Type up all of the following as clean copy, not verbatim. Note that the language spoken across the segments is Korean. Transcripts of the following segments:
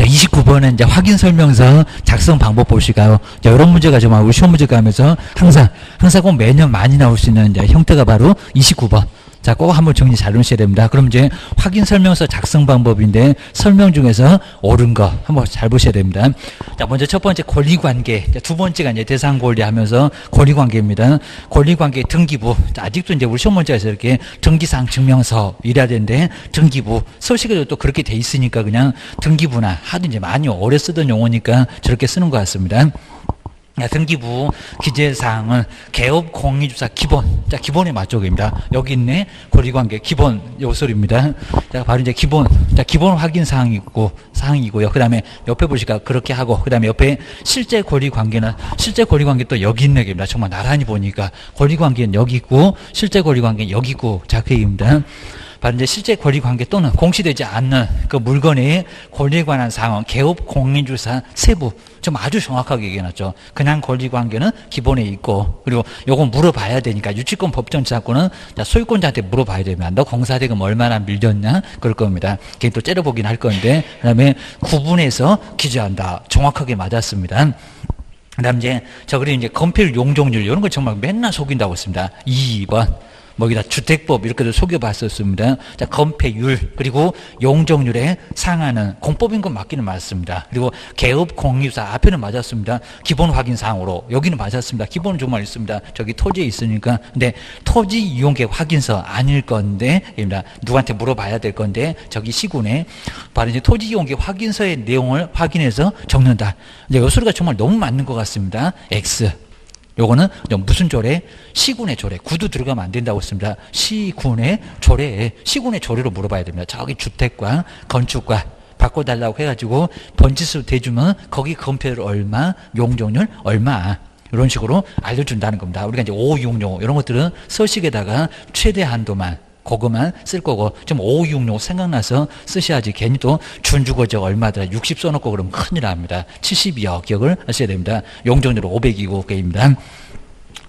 자, 29번은 이제 확인 설명서 작성 방법 보실까요? 자, 이런 문제가 정말 우리 시험 문제 가면서 항상 꼭 매년 많이 나올 수 있는 이제 형태가 바로 29번. 자, 꼭 한번 정리 잘 해놓으셔야 됩니다. 그럼 이제 확인 설명서 작성 방법인데 설명 중에서 옳은 거 한번 잘 보셔야 됩니다. 자, 먼저 첫 번째 권리관계. 두 번째가 이제 대상 권리하면서 권리관계입니다. 권리관계 등기부. 자, 아직도 이제 우리 시험 문제에서 이렇게 등기사항 증명서 이래야 되는데 등기부. 서식에도 또 그렇게 돼 있으니까 그냥 등기부나 하도 이제 많이 오래 쓰던 용어니까 저렇게 쓰는 것 같습니다. 등기부 기재사항은 개업 공인주사 기본. 자, 기본의 맞쪽입니다. 여기 있네. 권리관계 기본 요소입니다. 자, 바로 이제 기본. 자, 기본 확인 사항이고요. 그 다음에 옆에 보시니까 그렇게 하고, 그 다음에 옆에 실제 권리관계는, 실제 권리관계 또 여기 있네. 입니다. 정말 나란히 보니까 권리관계는 여기 있고, 실제 권리관계는 여기 있고, 자, 그 얘기입니다. 바로 이제 실제 권리관계 또는 공시되지 않는 그 물건의 권리에 관한 사항은 개업 공인주사 세부. 좀 아주 정확하게 얘기해놨죠. 그냥 권리관계는 기본에 있고, 그리고 요건 물어봐야 되니까 유치권 법정지사권은 소유권자한테 물어봐야 됩니다. 너 공사대금 얼마나 밀렸냐? 그럴 겁니다. 그게 또 째려보긴 할 건데, 그 다음에 구분해서 기재한다. 정확하게 맞았습니다. 그 다음 이제 그리고 이제 건폐율 용적률 이런 거 정말 맨날 속인다고 했습니다. 2번. 여기다 주택법 이렇게도 속여봤었습니다. 자, 건폐율 그리고 용적률에 상하는 공법인 건 맞기는 맞습니다. 그리고 개업 공유사 앞에는 맞았습니다. 기본 확인 사항으로 여기는 맞았습니다. 기본은 정말 있습니다. 저기 토지에 있으니까. 근데 토지 이용계획 확인서 아닐 건데 누구한테 물어봐야 될 건데 저기 시군에 바로 이제 토지 이용계획 확인서의 내용을 확인해서 적는다. 이제 이 소리가 정말 너무 맞는 것 같습니다. X. 요거는 무슨 조례? 시군의 조례. 구도 들어가면 안 된다고 했습니다. 시군의 조례. 시군의 조례로 물어봐야 됩니다. 저기 주택과 건축과 바꿔달라고 해가지고 번지수 대주면 거기 건폐율 얼마, 용적률 얼마. 이런 식으로 알려준다는 겁니다. 우리가 이제 566 이런 것들은 서식에다가 최대 한도만 그거만 쓸 거고, 좀 566 생각나서 쓰셔야지. 괜히 또 준주거적 얼마더라 60 써놓고 그러면 큰일 납니다. 72억 기억을 하셔야 됩니다. 용적률은 500이고 게입니다.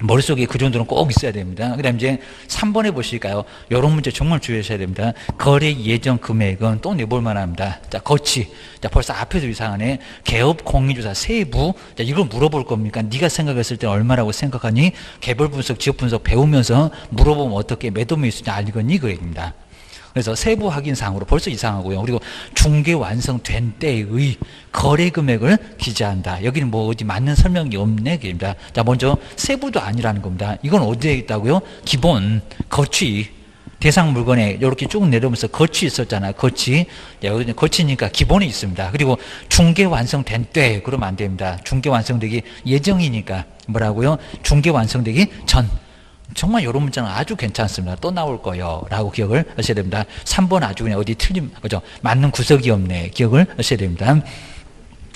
머릿속에 그 정도는 꼭 있어야 됩니다. 그 다음에 이제 3번에 보실까요? 이런 문제 정말 주의하셔야 됩니다. 거래 예정 금액은 또 내볼만 합니다. 자, 거치. 자, 벌써 앞에서 이상하네. 개업 공인주사 세부. 자, 이걸 물어볼 겁니까? 네가 생각했을 때 얼마라고 생각하니? 개별 분석, 지역 분석 배우면서 물어보면 어떻게 매도매 수지 알겠니? 그 얘기입니다. 그래서 세부 확인 사항으로 벌써 이상하고요. 그리고 중개 완성된 때의 거래 금액을 기재한다. 여기는 뭐 어디 맞는 설명이 없네. 그입니다. 자, 먼저 세부도 아니라는 겁니다. 이건 어디에 있다고요? 기본, 거치. 대상 물건에 이렇게 쭉 내려오면서 거치 있었잖아요. 거치. 여기 거치니까 기본이 있습니다. 그리고 중개 완성된 때 그러면 안 됩니다. 중개 완성되기 예정이니까 뭐라고요? 중개 완성되기 전. 정말 이런 문자는 아주 괜찮습니다. 또 나올 거요 라고 기억을 하셔야 됩니다. 3번 아주 그냥 어디 틀림, 그죠? 맞는 구석이 없네. 기억을 하셔야 됩니다.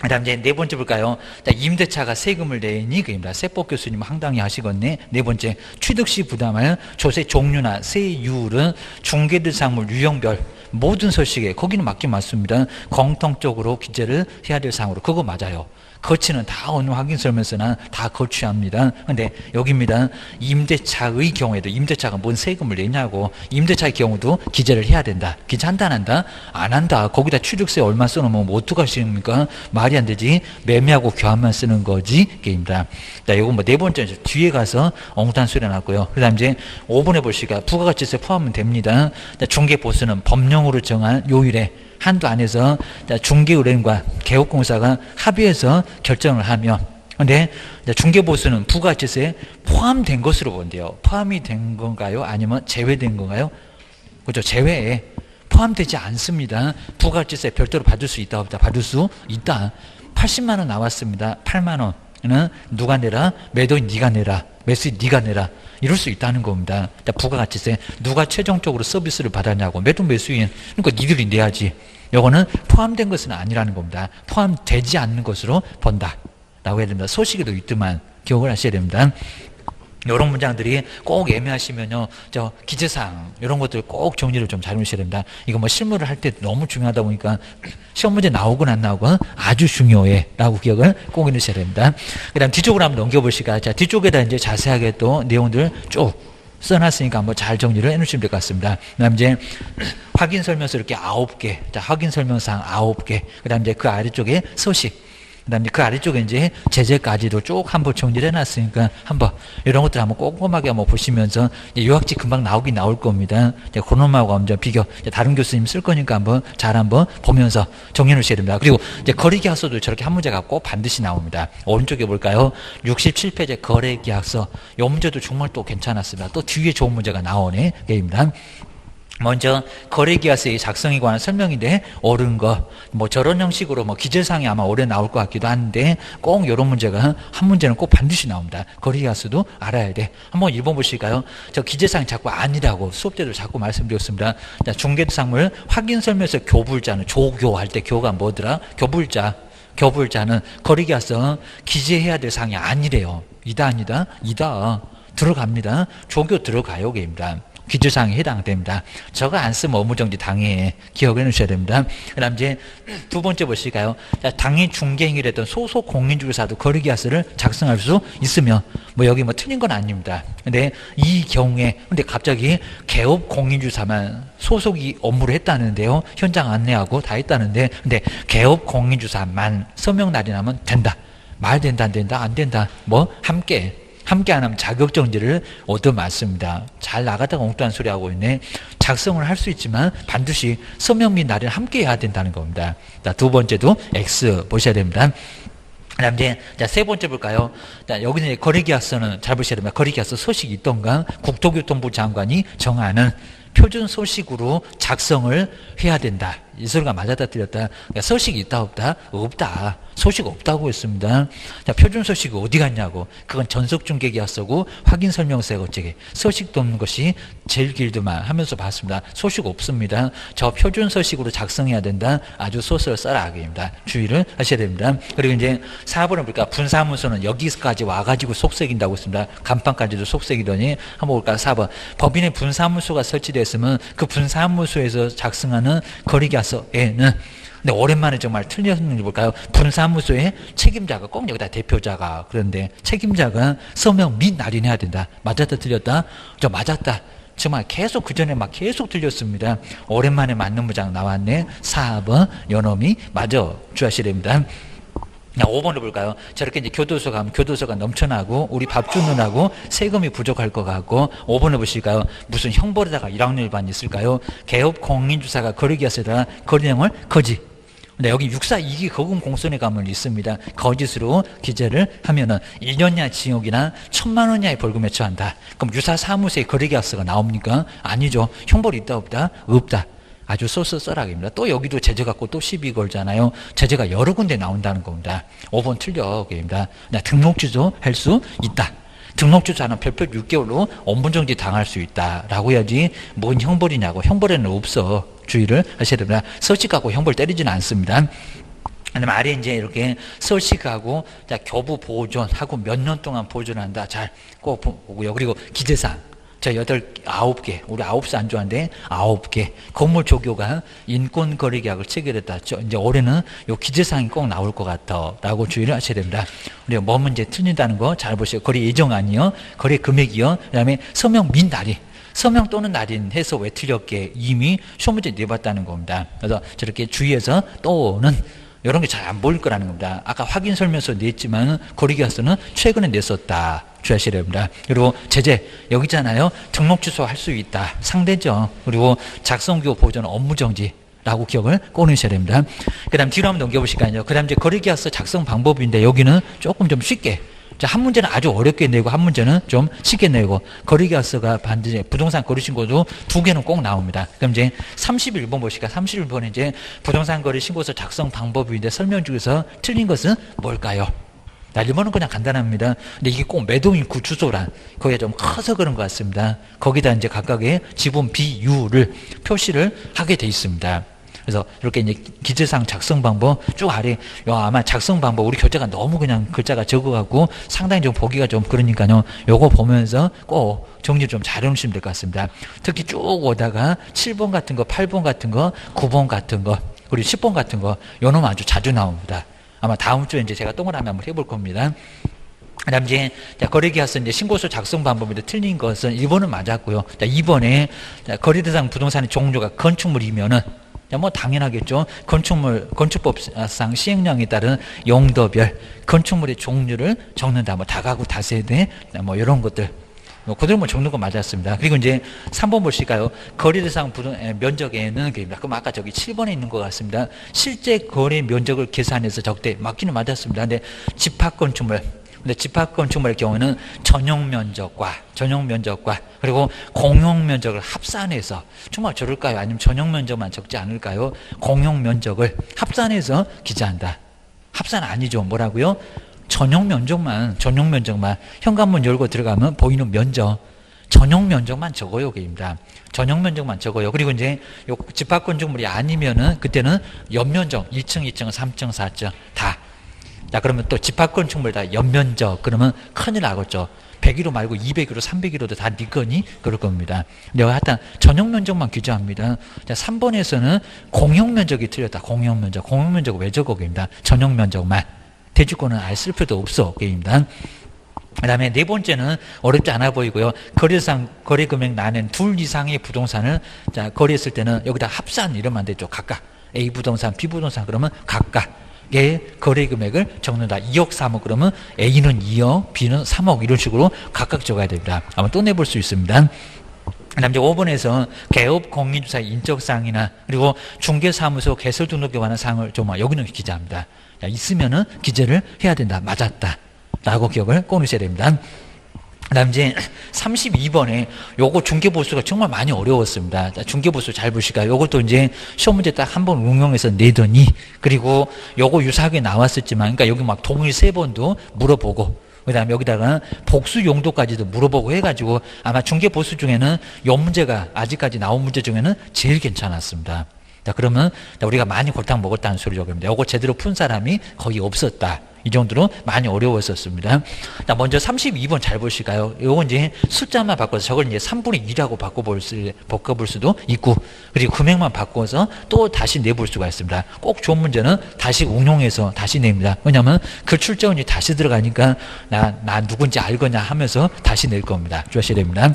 그 다음 이제 네 번째 볼까요? 자, 임대차가 세금을 내니 그입니다. 세법 교수님 황당히 하시겠네. 네 번째, 취득 시 부담할 조세 종류나 세율은 중개대상물 유형별 모든 서식에 거기는 맞긴 맞습니다. 공통적으로 기재를 해야 될 사항으로 그거 맞아요. 거치는 다 어느 확인 설명서나 다 거치합니다. 근데 여기입니다. 임대차의 경우에도 임대차가 뭔 세금을 내냐고, 임대차의 경우도 기재를 해야 된다. 기재한다 안 한다? 안 한다. 거기다 취득세 얼마 써놓으면 뭐 어떡하십니까? 말이 안 되지. 매매하고 교환만 쓰는 거지. 게임이다. 자, 요거 뭐 네 번째 뒤에 가서 엉뚱한 소리 났고요. 그 다음 이제 5번에 보시니까 부가가치세 포함은 됩니다. 자, 중개보수는 법령으로 정한 요일에 한도 안에서 중개의뢰인과 개업공사가 합의해서 결정을 하면, 근데 중개보수는 부가가치세에 포함된 것으로 본대요. 포함이 된 건가요? 아니면 제외된 건가요? 그죠? 제외에 포함되지 않습니다. 부가가치세 별도로 받을 수 있다 없다? 받을 수 있다. 80만 원 나왔습니다. 8만 원은 누가 내라? 매도인 네가 내라. 매수인 네가 내라. 이럴 수 있다는 겁니다. 부가가치세 누가 최종적으로 서비스를 받았냐고, 매도 매수인, 그러니까 니들이 내야지. 이거는 포함된 것은 아니라는 겁니다. 포함되지 않는 것으로 본다 라고 해야 됩니다. 소식에도 있더만 기억을 하셔야 됩니다. 이런 문장들이 꼭 애매하시면요, 저 기재사항 이런 것들 꼭 정리를 좀 잘 해주셔야 됩니다. 이거 뭐 실무를 할 때 너무 중요하다 보니까 시험 문제 나오건 안 나오건 아주 중요해 라고 기억을 꼭 해주셔야 됩니다. 그 다음 뒤쪽으로 한번 넘겨보시까. 자, 뒤쪽에다 이제 자세하게 또 내용들 쭉 써놨으니까 한번 잘 정리를 해놓으시면 될 것 같습니다. 그 다음 이제 확인 설명서 이렇게 9개. 자, 확인 설명사항 9개. 그 다음 이제 그 아래쪽에 서식. 그 다음에 그 아래쪽에 이제 제재까지도 쭉 한번 정리를 해놨으니까 한번 이런 것들 한번 꼼꼼하게 한번 보시면서 요약지 금방 나오긴 나올 겁니다. 이제 그놈하고 한번 비교, 이제 다른 교수님 쓸 거니까 한번 잘 한번 보면서 정리해 놓으셔야 됩니다. 그리고 이제 거래계약서도 저렇게 한 문제가 꼭 반드시 나옵니다. 오른쪽에 볼까요? 67페이지 거래계약서. 이 문제도 정말 또 괜찮았습니다. 또 뒤에 좋은 문제가 나오네. 게임입니다. 먼저 거래계약서의 작성에 관한 설명인데 옳은 거, 뭐 저런 형식으로 뭐 기재사항이 아마 오래 나올 것 같기도 한데 꼭 이런 문제가 한 문제는 꼭 반드시 나옵니다. 거래계약서도 알아야 돼. 한번 읽어보실까요? 저 기재사항이 자꾸 아니라고 수업 때도 자꾸 말씀드렸습니다. 자, 중개상물 확인 설명서 교불자는 조교할 때 교가 뭐더라? 교불자는 거래계약서 기재해야 될 사항이 아니래요. 이다 들어갑니다. 조교 들어가요 게입니다. 기재사항에 해당됩니다. 저거 안 쓰면 업무정지 당해. 기억해 놓으셔야 됩니다. 그 다음 이제 두 번째 보실까요? 당해 중개행위를 했던 소속 공인중개사도 거래계약서를 작성할 수 있으며, 뭐 여기 뭐 틀린 건 아닙니다. 근데 이 경우에, 근데 갑자기 개업 공인중개사만 소속이 업무를 했다는데요. 현장 안내하고 다 했다는데, 근데 개업 공인중개사만 서명 날인하면 된다. 말 된다, 안 된다, 안 된다. 뭐 함께 안 하면 자격정지를 얻어맞습니다. 잘 나가다가 엉뚱한 소리 하고 있네. 작성을 할 수 있지만 반드시 서명 및 날인 함께 해야 된다는 겁니다. 자, 두 번째도 X 보셔야 됩니다. 그 다음 이제, 세 번째 볼까요? 자, 여기는 거래계약서는 잘 보셔야 됩니다. 거래계약서 소식이 있던가 국토교통부 장관이 정하는 표준 소식으로 작성을 해야 된다. 이 소리가 맞았다 틀렸다. 그러니까 소식이 있다 없다? 없다. 소식 없다고 했습니다. 자, 표준 소식이 어디 갔냐고. 그건 전속중개계약서고 확인설명서에 어쩌게. 소식도 없는 것이 제일 길드만 하면서 봤습니다. 소식 없습니다. 저 표준 소식으로 작성해야 된다. 아주 소설 써라 하기입니다. 주의를 하셔야 됩니다. 그리고 이제 4번을 볼까. 분사무소는 여기까지 와가지고 속색인다고 했습니다. 간판까지도 속색이더니 한번 볼까. 4번. 법인의 분사무소가 설치되었으면 그 분사무소에서 작성하는 거래계약서에는, 근데 오랜만에 정말 틀렸는지 볼까요? 분사무소의 책임자가 꼭 여기다 대표자가, 그런데 책임자가 서명 및 날인해야 된다. 맞았다 틀렸다? 저 맞았다. 정말 계속 그전에 막 계속 틀렸습니다. 오랜만에 맞는 문장 나왔네. 4번 요놈이 맞아 주하셔야 됩니다. 5번을 볼까요? 저렇게 이제 교도소 가면 교도소가 넘쳐나고 우리 밥 주느라고 세금이 부족할 것 같고, 5번을 보실까요? 무슨 형벌에다가 1학년 일반이 있을까요? 개업 공인주사가 거래계약서에다가 거래내용을 거짓. 근데 여기 642기 거금 공소내 가면 있습니다. 거짓으로 기재를 하면은 1년이나 징역이나 1,000만 원 이하의 벌금에 처한다. 그럼 유사사무소에 거래계약서가 나옵니까? 아니죠. 형벌이 있다 없다? 없다. 아주 쏠쏠쏠하게입니다. 또 여기도 제재 갖고 또 시비 걸잖아요. 제재가 여러 군데 나온다는 겁니다. 5번 틀려입니다. 등록주소 할 수 있다. 등록주소는 별표 6개월로 업무정지 당할 수 있다라고 해야지 뭔 형벌이냐고. 형벌에는 없어. 주의를 하셔야 됩니다. 서식하고 형벌 때리지는 않습니다. 그다음에 아래 이제 이렇게 서식하고 교부 보존하고 몇 년 동안 보존한다. 잘 꼭 보고요. 그리고 기재사항. 저 9개, 우리 9수 안 좋아하는데 9개. 건물 조교가 인권거래계약을 체결했다. 이제 올해는 요 기재사항이 꼭 나올 것 같아. 라고 주의를 하셔야 됩니다. 우리가 뭐 문제 틀린다는 거 잘 보시고, 거래 예정안이요, 거래 금액이요, 그 다음에 서명 및 날인. 서명 또는 날인 해서 왜 틀렸게 이미 시험문제 내봤다는 겁니다. 그래서 저렇게 주의해서 또는 이런 게 잘 안 보일 거라는 겁니다. 아까 확인 설명서 냈지만 거래계약서는 최근에 냈었다. 주의하셔야 됩니다. 그리고 제재 여기 있잖아요. 등록 취소할 수 있다. 상대죠. 그리고 작성기호 보존 업무정지. 라고 기억을 꺼내셔야 됩니다. 그 다음 뒤로 한번 넘겨보실까요? 그 다음 이제 거래계약서 작성 방법인데 여기는 조금 좀 쉽게. 자, 한 문제는 아주 어렵게 내고 한 문제는 좀 쉽게 내고, 거래계약서가 반드시 부동산 거래신고도 2개는 꼭 나옵니다. 그럼 이제 31번 보실까요? 31번에 이제 부동산 거래신고서 작성 방법인데 설명 중에서 틀린 것은 뭘까요? 자, 1번은 그냥 간단합니다. 근데 이게 꼭 매도인구 주소란 거기가 좀 커서 그런 것 같습니다. 거기다 이제 각각의 지분 비율을 표시를 하게 돼 있습니다. 그래서 이렇게 이제 기재사항 작성 방법 쭉 아래, 아마 작성 방법 우리 교재가 너무 그냥 글자가 적어갖고 상당히 좀 보기가 좀 그러니까요. 요거 보면서 꼭 정리 좀 잘 해놓으시면 될 것 같습니다. 특히 쭉 오다가 7번 같은 거, 8번 같은 거, 9번 같은 거, 그리고 10번 같은 거, 요놈 아주 자주 나옵니다. 아마 다음 주에 이제 제가 동그라미 한번 해볼 겁니다. 그다음 이제 거래계약서 이제 신고서 작성 방법이 틀린 것은 1번은 맞았고요. 2번에 거래 대상 부동산의 종류가 건축물이면은 뭐 당연하겠죠. 건축법상 시행령에 따른 용도별 건축물의 종류를 적는다. 뭐 다가구, 다세대, 뭐 이런 것들. 그대로 뭐 적는 거 맞았습니다. 그리고 이제 3번 보실까요? 거래 대상 면적에는 그럼 아까 저기 7번에 있는 것 같습니다. 실제 거래 면적을 계산해서 적대. 맞기는 맞았습니다. 근데 집합건축물의 경우는 전용 면적과 그리고 공용 면적을 합산해서 정말 저럴까요? 아니면 전용 면적만 적지 않을까요? 공용 면적을 합산해서 기재한다. 합산 아니죠. 뭐라고요? 전용 면적만 현관문 열고 들어가면 보이는 면적 전용 면적만 적어요. 그입니다. 전용 면적만 적어요. 그리고 이제 요 집합건축물이 아니면은 그때는 연면적 1층, 2층, 3층, 4층 다. 자, 그러면 또 집합건축물 다 연면적 그러면 큰일 나겠죠. 100km 말고 200km, 300km도 다 네 거니? 그럴 겁니다. 내가 하여튼 전용 면적만 규정합니다. 자, 3번에서는 공용 면적이 틀렸다. 공용 면적 왜 적어? 입니다. 전용 면적만. 대주권은 아예 쓸 필요도 없어. 게임입니다. 그 다음에 네 번째는 어렵지 않아 보이고요. 거래상, 거래금액 나는 둘 이상의 부동산을 자, 거래했을 때는 여기다 합산 이러면 안 되죠. 각각. A 부동산, B 부동산 그러면 각각의 거래금액을 적는다. 2억, 3억 그러면 A는 2억, B는 3억 이런 식으로 각각 적어야 됩니다. 한번 또 내볼 수 있습니다. 그 다음 이제 5번에서 개업 공인주사 인적사항이나 그리고 중개사무소 개설 등록에 관한 사항을 좀 여기는 기재합니다. 자, 있으면은 기재를 해야 된다. 맞았다. 라고 기억을 꺼내셔야 됩니다. 그 다음 이제 32번에 요거 중개보수가 정말 많이 어려웠습니다. 자, 중개보수 잘 보실까요? 요것도 이제 시험 문제 딱 한 번 응용해서 내더니 그리고 요거 유사하게 나왔었지만 그러니까 여기 막 동일 3번도 물어보고 그 다음에 여기다가 복수 용도까지도 물어보고 해가지고 아마 중개보수 중에는 요 문제가 아직까지 나온 문제 중에는 제일 괜찮았습니다. 자, 그러면 우리가 많이 골탕 먹었다는 소리죠. 그런데 요거 제대로 푼 사람이 거의 없었다. 이 정도로 많이 어려웠었습니다. 자, 먼저 32번 잘 보실까요? 요건 이제 숫자만 바꿔서 저걸 이제 3분의 2라고 바꿔볼 수도 있고, 그리고 금액만 바꿔서 또 다시 내볼 수가 있습니다. 꼭 좋은 문제는 다시 응용해서 다시 냅니다. 왜냐면 그 출제원이 다시 들어가니까 나 누군지 알거냐 하면서 다시 낼 겁니다. 주셔야 됩니다.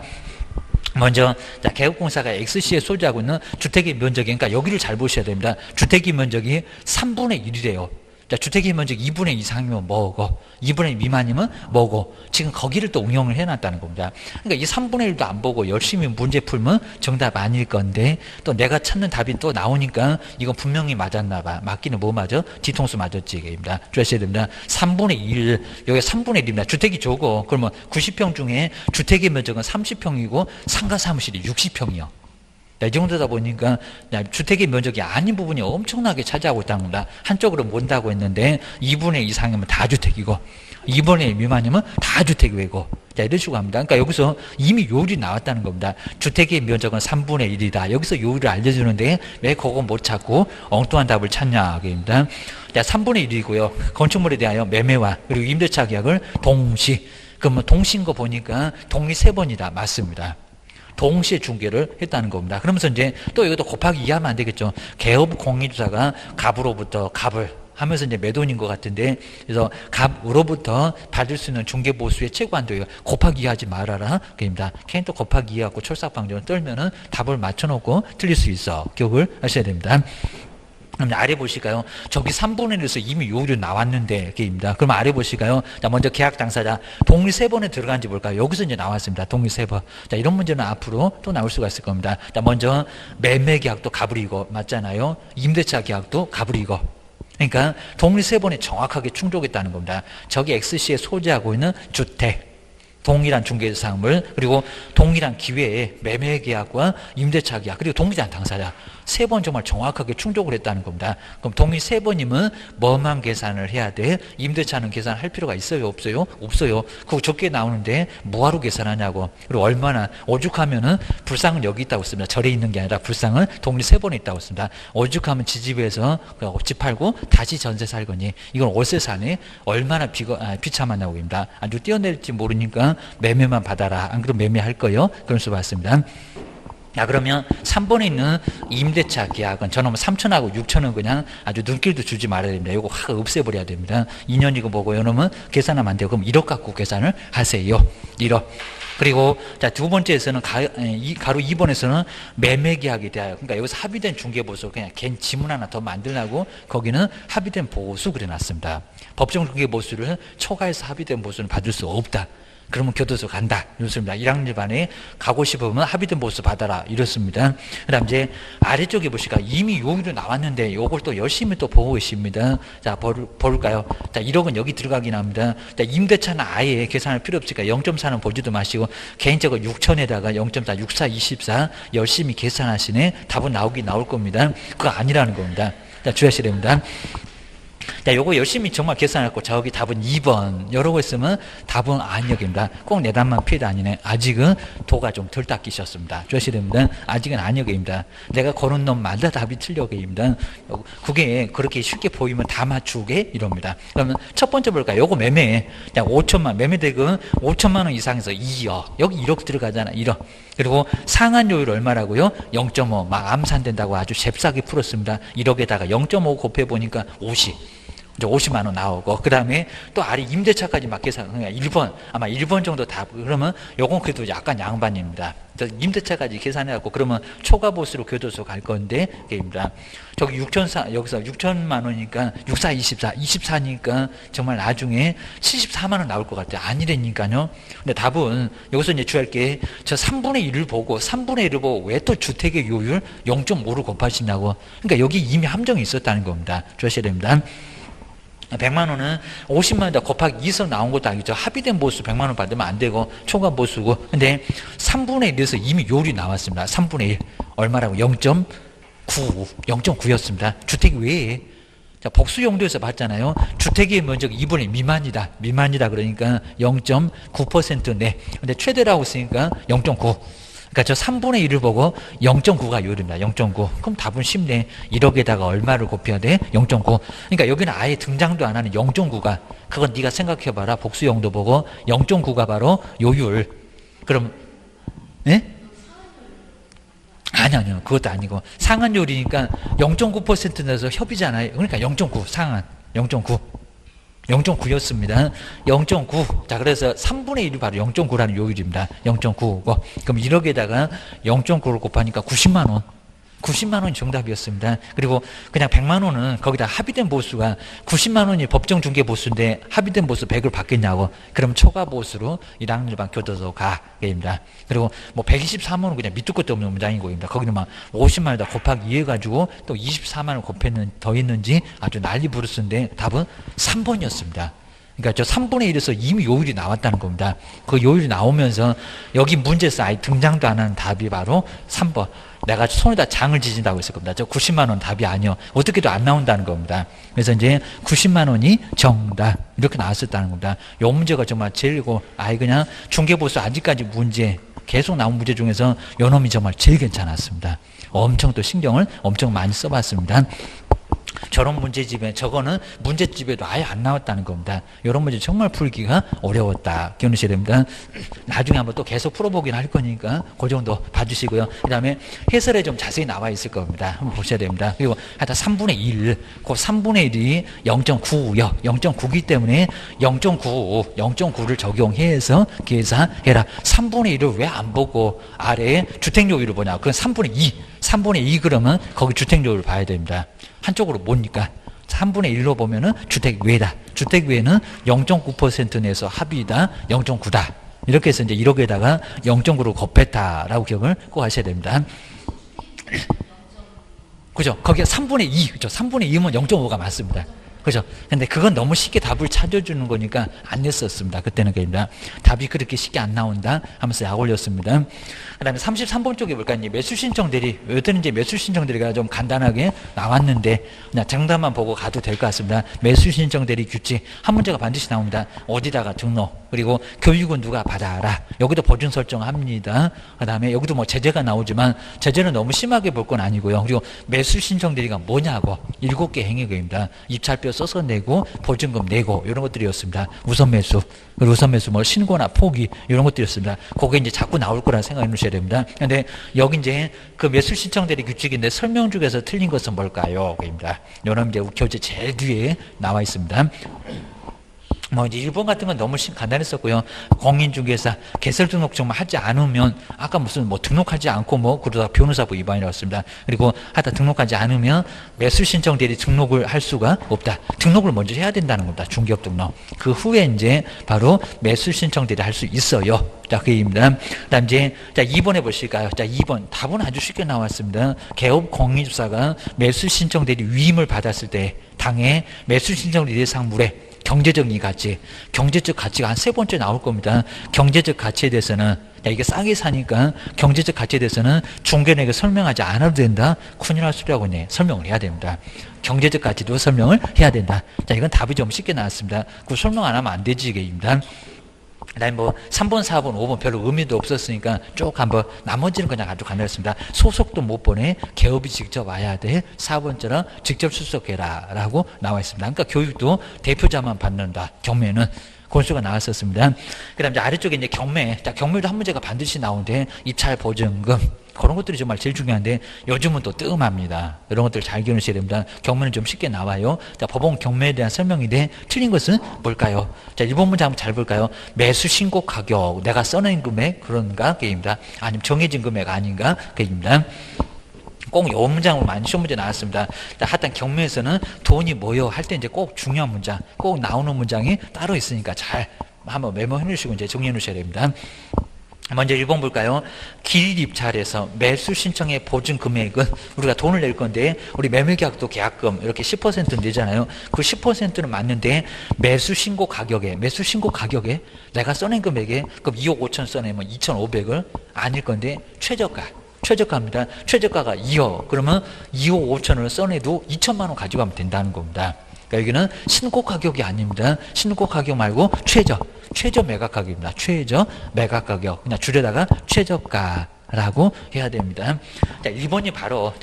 먼저 자, 개업공사가 XC에 소지하고 있는 주택의 면적이 그러니까 여기를 잘 보셔야 됩니다. 주택의 면적이 3분의 1이래요. 자, 주택의 면적 2분의 이상이면 뭐고 2분의 미만이면 뭐고 지금 거기를 또 응용을 해놨다는 겁니다. 그러니까 이 3분의 1도 안 보고 열심히 문제 풀면 정답 아닐 건데 또 내가 찾는 답이 또 나오니까 이건 분명히 맞았나 봐. 맞기는 뭐 맞아? 뒤통수 맞았지 이게입니다. 주셔야 됩니다. 3분의 1 여기 3분의 1입니다. 주택이 적어. 그러면 90평 중에 주택의 면적은 30평이고 상가 사무실이 60평이요. 이 정도다 보니까 주택의 면적이 아닌 부분이 엄청나게 차지하고 있다는 겁니다. 한쪽으로 mon다고 했는데 2분의 2 이상이면 다 주택이고 2분의 1 미만이면 다 주택이고 자, 이런 식으로 합니다. 그러니까 여기서 이미 요율이 나왔다는 겁니다. 주택의 면적은 3분의 1이다. 여기서 요율을 알려주는데 왜 그거 못 찾고 엉뚱한 답을 찾냐. 입니다. 자, 3분의 1이고요. 건축물에 대하여 매매와 그리고 임대차 계약을 동시. 그러면 동시인 거 보니까 동의 3번이다. 맞습니다. 동시에 중개를 했다는 겁니다. 그러면서 이제 또 이것도 곱하기 2 하면 안 되겠죠. 개업 공인주사가 갑으로부터 갑을 하면서 이제 몇 돈인 것 같은데 그래서 갑으로부터 받을 수 있는 중개보수의 최고한도예요. 곱하기 2 하지 말아라. 그입니다. 걔는 또 곱하기 2 하고 철삭방정을 떨면은 답을 맞춰놓고 틀릴 수 있어. 기억을 하셔야 됩니다. 그럼 아래 보실까요? 저기 3분의 1에서 이미 요율이 나왔는데, 게입니다. 그럼 아래 보실까요? 자, 먼저 계약 당사자, 동의 3번에 들어간지 볼까요? 여기서 이제 나왔습니다. 동의 3번. 자, 이런 문제는 앞으로 또 나올 수가 있을 겁니다. 자, 먼저 매매 계약도 갑을이고, 맞잖아요? 임대차 계약도 갑을이고. 그러니까 동의 3번에 정확하게 충족했다는 겁니다. 저기 XC에 소지하고 있는 주택. 동일한 중개사항물 그리고 동일한 기회에 매매 계약과 임대차 계약 그리고 동일한 당사자 3번 정말 정확하게 충족을 했다는 겁니다. 그럼 동의 3번이면 뭐만 계산을 해야 돼? 임대차는 계산할 필요가 있어요? 없어요? 없어요. 그거 적게 나오는데 뭐하러 계산하냐고. 그리고 얼마나 오죽하면은 불상은 여기 있다고 씁니다. 절에 있는 게 아니라 불상은 동의 3번에 있다고 씁니다. 오죽하면 지집에서 집 팔고 다시 전세 살거니 이건 월세 사네 얼마나 비참하냐고 입니다. 아주 뛰어낼지 모르니까 매매만 받아라. 안 그러면 매매할 거요? 그런 수가 있습니다. 야, 그러면 3번에 있는 임대차 계약은 저놈은 3천하고 6천은 그냥 아주 눈길도 주지 말아야 됩니다. 이거 확 없애버려야 됩니다. 2년이고 뭐고 요놈은 계산하면 안 돼요. 그럼 1억 갖고 계산을 하세요. 1억. 그리고 자, 두 번째에서는 가로 2번에서는 매매 계약에 대하여, 그러니까 여기서 합의된 중개보수, 그냥 걘 지문 하나 더 만들라고 거기는 합의된 보수 그려놨습니다. 법정 중개보수를 초과해서 합의된 보수는 받을 수 없다. 그러면 교도소 간다. 이렇습니다. 1학년 반에 가고 싶으면 합의된 보수 받아라. 이렇습니다. 그 다음 이제 아래쪽에 보시까 이미 요기로 나왔는데 요걸 또 열심히 또 보고 계십니다. 자, 볼까요? 자, 1억은 여기 들어가긴 합니다. 자, 임대차는 아예 계산할 필요 없으니까 0.4는 보지도 마시고 개인적으로 6천에다가 0.4, 64, 24 열심히 계산하시네. 답은 나오긴 나올 겁니다. 그거 아니라는 겁니다. 자, 주의하셔야 됩니다. 자, 요거 열심히 정말 계산했고 저기 답은 2번 이러고 있으면 답은 아니역입니다. 꼭 내답만 필요 아니네. 아직은 도가 좀 덜 닦이셨습니다. 주셔야 됩니다. 아직은 아니역입니다. 내가 고른 놈마다 답이 틀려입니다. 그게 그렇게 쉽게 보이면 다 맞추게 이럽니다. 그러면 첫 번째 볼까요? 요거 매매. 자, 5천만 매매대금 5천만 원 이상에서 2억. 여기 1억 들어가잖아. 1억. 그리고 상한요율 얼마라고요? 0.5. 막 암산된다고 아주 잽싸게 풀었습니다. 1억에다가 0.5 곱해보니까 50. 이제 50만 원 나오고, 그 다음에 또 아래 임대차까지 막 계산, 그러니까 1번, 아마 1번 정도 답, 그러면 요건 그래도 약간 양반입니다. 임대차까지 계산해갖고, 그러면 초과보수로 교도소 갈 건데, 게입니다. 저기 여기서 6천만 원이니까, 64, 24, 24니까 정말 나중에 74만 원 나올 것 같아요. 아니라니까요. 근데 답은, 여기서 이제 주의할 게, 저 3분의 1을 보고, 3분의 1을 보고, 왜 또 주택의 요율 0.5를 곱하시냐고. 그러니까 여기 이미 함정이 있었다는 겁니다. 주의하셔야 됩니다. 100만 원은 50만 원에다 곱하기 2서 나온 것도 아니죠. 합의된 보수 100만 원 받으면 안 되고 초과 보수고. 근데 3분의 1에서 이미 요율이 나왔습니다. 3분의 1 얼마라고? 0.9 0.9였습니다. 주택 외에. 자, 복수 용도에서 봤잖아요. 주택의 면적 2분의 1 미만이다. 미만이다 그러니까 0.9% 내. 근데 최대라고 했으니까 0.9. 그러니까 저 3분의 1을 보고 0.9가 요율입니다. 0.9. 그럼 답은 쉽네. 1억에다가 얼마를 곱해야 돼? 0.9. 그러니까 여기는 아예 등장도 안 하는 0.9가. 그건 네가 생각해봐라. 복수 용도 보고 0.9가 바로 요율. 그럼 네? 아니요. 그것도 아니고 상한요율이니까 0.9% 내서 협의잖아요. 그러니까 0.9 상한 0.9. 0.9였습니다. 0.9. 자, 그래서 3분의 1이 바로 0.9라는 요율입니다. 0.9고. 그럼 1억에다가 0.9를 곱하니까 90만 원. 90만 원이 정답이었습니다. 그리고 그냥 100만 원은 거기다 합의된 보수가 90만 원이 법정 중개 보수인데 합의된 보수 100을 받겠냐고. 그럼 초과 보수로 1학년 일반 교도소 가게입니다. 그리고 뭐 124만 원은 그냥 밑도 끝도 없는 문장인 거입니다. 거기는 막 50만 원에다 곱하기 2 해가지고 또 24만 원 더 했는지 아주 난리 부르스인데 답은 3번이었습니다. 그러니까 저 3분의 1에서 이미 요율이 나왔다는 겁니다. 그 요율이 나오면서 여기 문제에서 아예 등장도 안 하는 답이 바로 3번. 내가 손에다 장을 지진다고 했을 겁니다. 저 90만 원 답이 아니요. 어떻게도 안 나온다는 겁니다. 그래서 이제 90만 원이 정답. 이렇게 나왔었다는 겁니다. 요 문제가 정말 제일고, 아예 그냥 중개보수 아직까지 문제, 계속 나온 문제 중에서 요 놈이 정말 제일 괜찮았습니다. 엄청 또 신경을 엄청 많이 써봤습니다. 저런 문제집에, 저거는 문제집에도 아예 안 나왔다는 겁니다. 이런 문제 정말 풀기가 어려웠다. 기억하셔야 됩니다. 나중에 한번 또 계속 풀어보긴 할 거니까 그 정도 봐주시고요. 그 다음에 해설에 좀 자세히 나와 있을 겁니다. 한번 보셔야 됩니다. 그리고 하여튼 3분의 1, 그 3분의 1이 0.9요. 0.9기 때문에 0.9를 적용해서 계산해라. 3분의 1을 왜 안 보고 아래에 주택요율을 보냐. 그건 3분의 2. 3분의 2 그러면 거기 주택요율을 봐야 됩니다. 한쪽으로 뭡니까? 3분의 1로 보면은 주택 외다. 주택 외는 0.9% 내에서 합의다. 0.9다. 이렇게 해서 이제 1억에다가 0.9로 곱했다라고 기억을 꼭 하셔야 됩니다. 그죠? 거기가 3분의 2. 그죠? 3분의 2면 0.5가 맞습니다. 그죠? 근데 그건 너무 쉽게 답을 찾아주는 거니까 안 냈었습니다. 그때는 그입니다. 답이 그렇게 쉽게 안 나온다 하면서 약 올렸습니다. 그 다음에 33번 쪽에 볼까요? 매수 신청 대리. 여기는 이제 매수 신청 대리가 좀 간단하게 나왔는데 그냥 정답만 보고 가도 될 것 같습니다. 매수 신청 대리 규칙 한 문제가 반드시 나옵니다. 어디다가 등록, 그리고 교육은 누가 받아라. 여기도 보증 설정합니다. 그 다음에 여기도 뭐 제재가 나오지만 제재는 너무 심하게 볼 건 아니고요. 그리고 매수 신청 대리가 뭐냐고 7개 행위입니다. 입찰표 써서 내고 보증금 내고 이런 것들이었습니다. 우선 매수, 우선 매수 뭐 신고나 포기 이런 것들이었습니다. 그게 이제 자꾸 나올 거라 생각해 놓으셔야 됩니다. 근데 여기 이제 그 매수 신청 대리 규칙인데 설명 중에서 틀린 것은 뭘까요? 입니다. 이런 이제 교재 제일 뒤에 나와 있습니다. 뭐 이제 일본 같은 건 너무 간단했었고요. 공인중개사 개설 등록증만 하지 않으면 아까 무슨 뭐 등록하지 않고 뭐 그러다 변호사부 위반이라고 했습니다. 그리고 하다 등록하지 않으면 매수 신청 대리 등록을 할 수가 없다. 등록을 먼저 해야 된다는 겁니다. 중개업 등록. 그 후에 이제 바로 매수 신청 대리 할 수 있어요. 자, 그 얘기입니다. 그다음 이제 자 2번 해보실까요? 자 2번 답은 아주 쉽게 나왔습니다. 개업 공인중개사가 매수 신청 대리 위임을 받았을 때 당해 매수 신청 대리 상물에 경제적인 가치, 경제적 가치가 한 3번째 나올 겁니다. 경제적 가치에 대해서는 야, 이게 싸게 사니까 경제적 가치에 대해서는 중개인에게 설명하지 않아도 된다. 큰일 날 소리라고 있네. 설명을 해야 됩니다. 경제적 가치도 설명을 해야 된다. 자, 이건 답이 좀 쉽게 나왔습니다. 그 설명 안 하면 안 되지 이게입니다. 그다음에 뭐 3번, 4번, 5번 별로 의미도 없었으니까 쭉 한번 나머지는 그냥 아주 간단했습니다. 소속도 못 보내 개업이 직접 와야 돼. 4번처럼 직접 출석해라 라고 나와 있습니다. 그러니까 교육도 대표자만 받는다. 경매는 권수가 나왔었습니다. 그 다음 이제 아래쪽에 이제 경매. 자, 경매도 한 문제가 반드시 나오는데 입찰 보증금. 그런 것들이 정말 제일 중요한데 요즘은 또 뜸합니다. 이런 것들을 잘 기억하셔야 됩니다. 경매는 좀 쉽게 나와요. 자, 법원 경매에 대한 설명인데 틀린 것은 뭘까요? 자, 1번 문제 한번 잘 볼까요? 매수 신고 가격, 내가 써낸 금액 그런가? 그입니다. 아니면 정해진 금액 아닌가? 그입니다. 꼭 요 문장으로 많이 시험 문제 나왔습니다. 자, 하여튼 경매에서는 돈이 뭐요? 할 때 이제 꼭 중요한 문장, 꼭 나오는 문장이 따로 있으니까 잘 한번 메모해 놓으시고 이제 정리해 놓으셔야 됩니다. 먼저 1번 볼까요? 기일 입찰에서 매수 신청의 보증 금액은 우리가 돈을 낼 건데 우리 매매계약도 계약금 이렇게 10% 내잖아요. 그 10%는 맞는데 매수 신고 가격에 내가 써낸 금액에 그럼 2억 5천 써내면 2,500을 아닐 건데 최저가입니다. 최저가가 2억. 그러면 2억 5천을 써내도 2천만 원 가져가면 된다는 겁니다. 그러니까 여기는 신고 가격이 아닙니다. 신고 가격 말고 최저 매각 가격입니다. 최저 매각 가격. 그냥 줄여다가 최저가라고 해야 됩니다. 자, 1번이 바로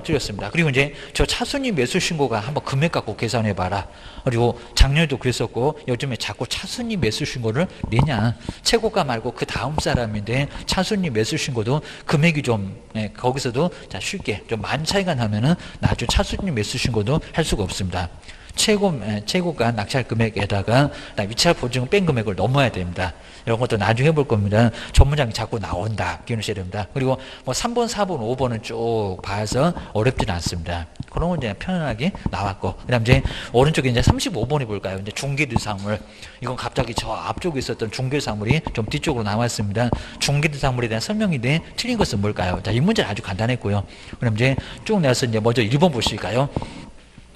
틀렸습니다. 그리고 이제 저 차순위 매수 신고가 한번 금액 갖고 계산해 봐라. 그리고 작년에도 그랬었고 요즘에 자꾸 차순위 매수 신고를 내냐. 최고가 말고 그 다음 사람인데 차순위 매수 신고도 금액이 좀 거기서도 자 쉽게 좀 많은 차이가 나면은 나중에 차순위 매수 신고도 할 수가 없습니다. 최고가 낙찰 금액에다가 위찰 보증금 뺀 금액을 넘어야 됩니다. 이런 것도 나중에 볼 겁니다. 전문장이 자꾸 나온다. 기억하셔야 됩니다. 그리고 뭐 3번, 4번, 5번은 쭉 봐서 어렵지는 않습니다. 그런 건 이제 편안하게 나왔고. 그 다음 이제 오른쪽에 이제 35번이 볼까요? 이제 중개대상물. 이건 갑자기 저 앞쪽에 있었던 중개대상물이 좀 뒤쪽으로 나왔습니다. 중개대상물에 대한 설명인데 틀린 것은 뭘까요? 자, 이 문제는 아주 간단했고요. 그럼 이제 쭉 내서 이제 먼저 1번 보실까요?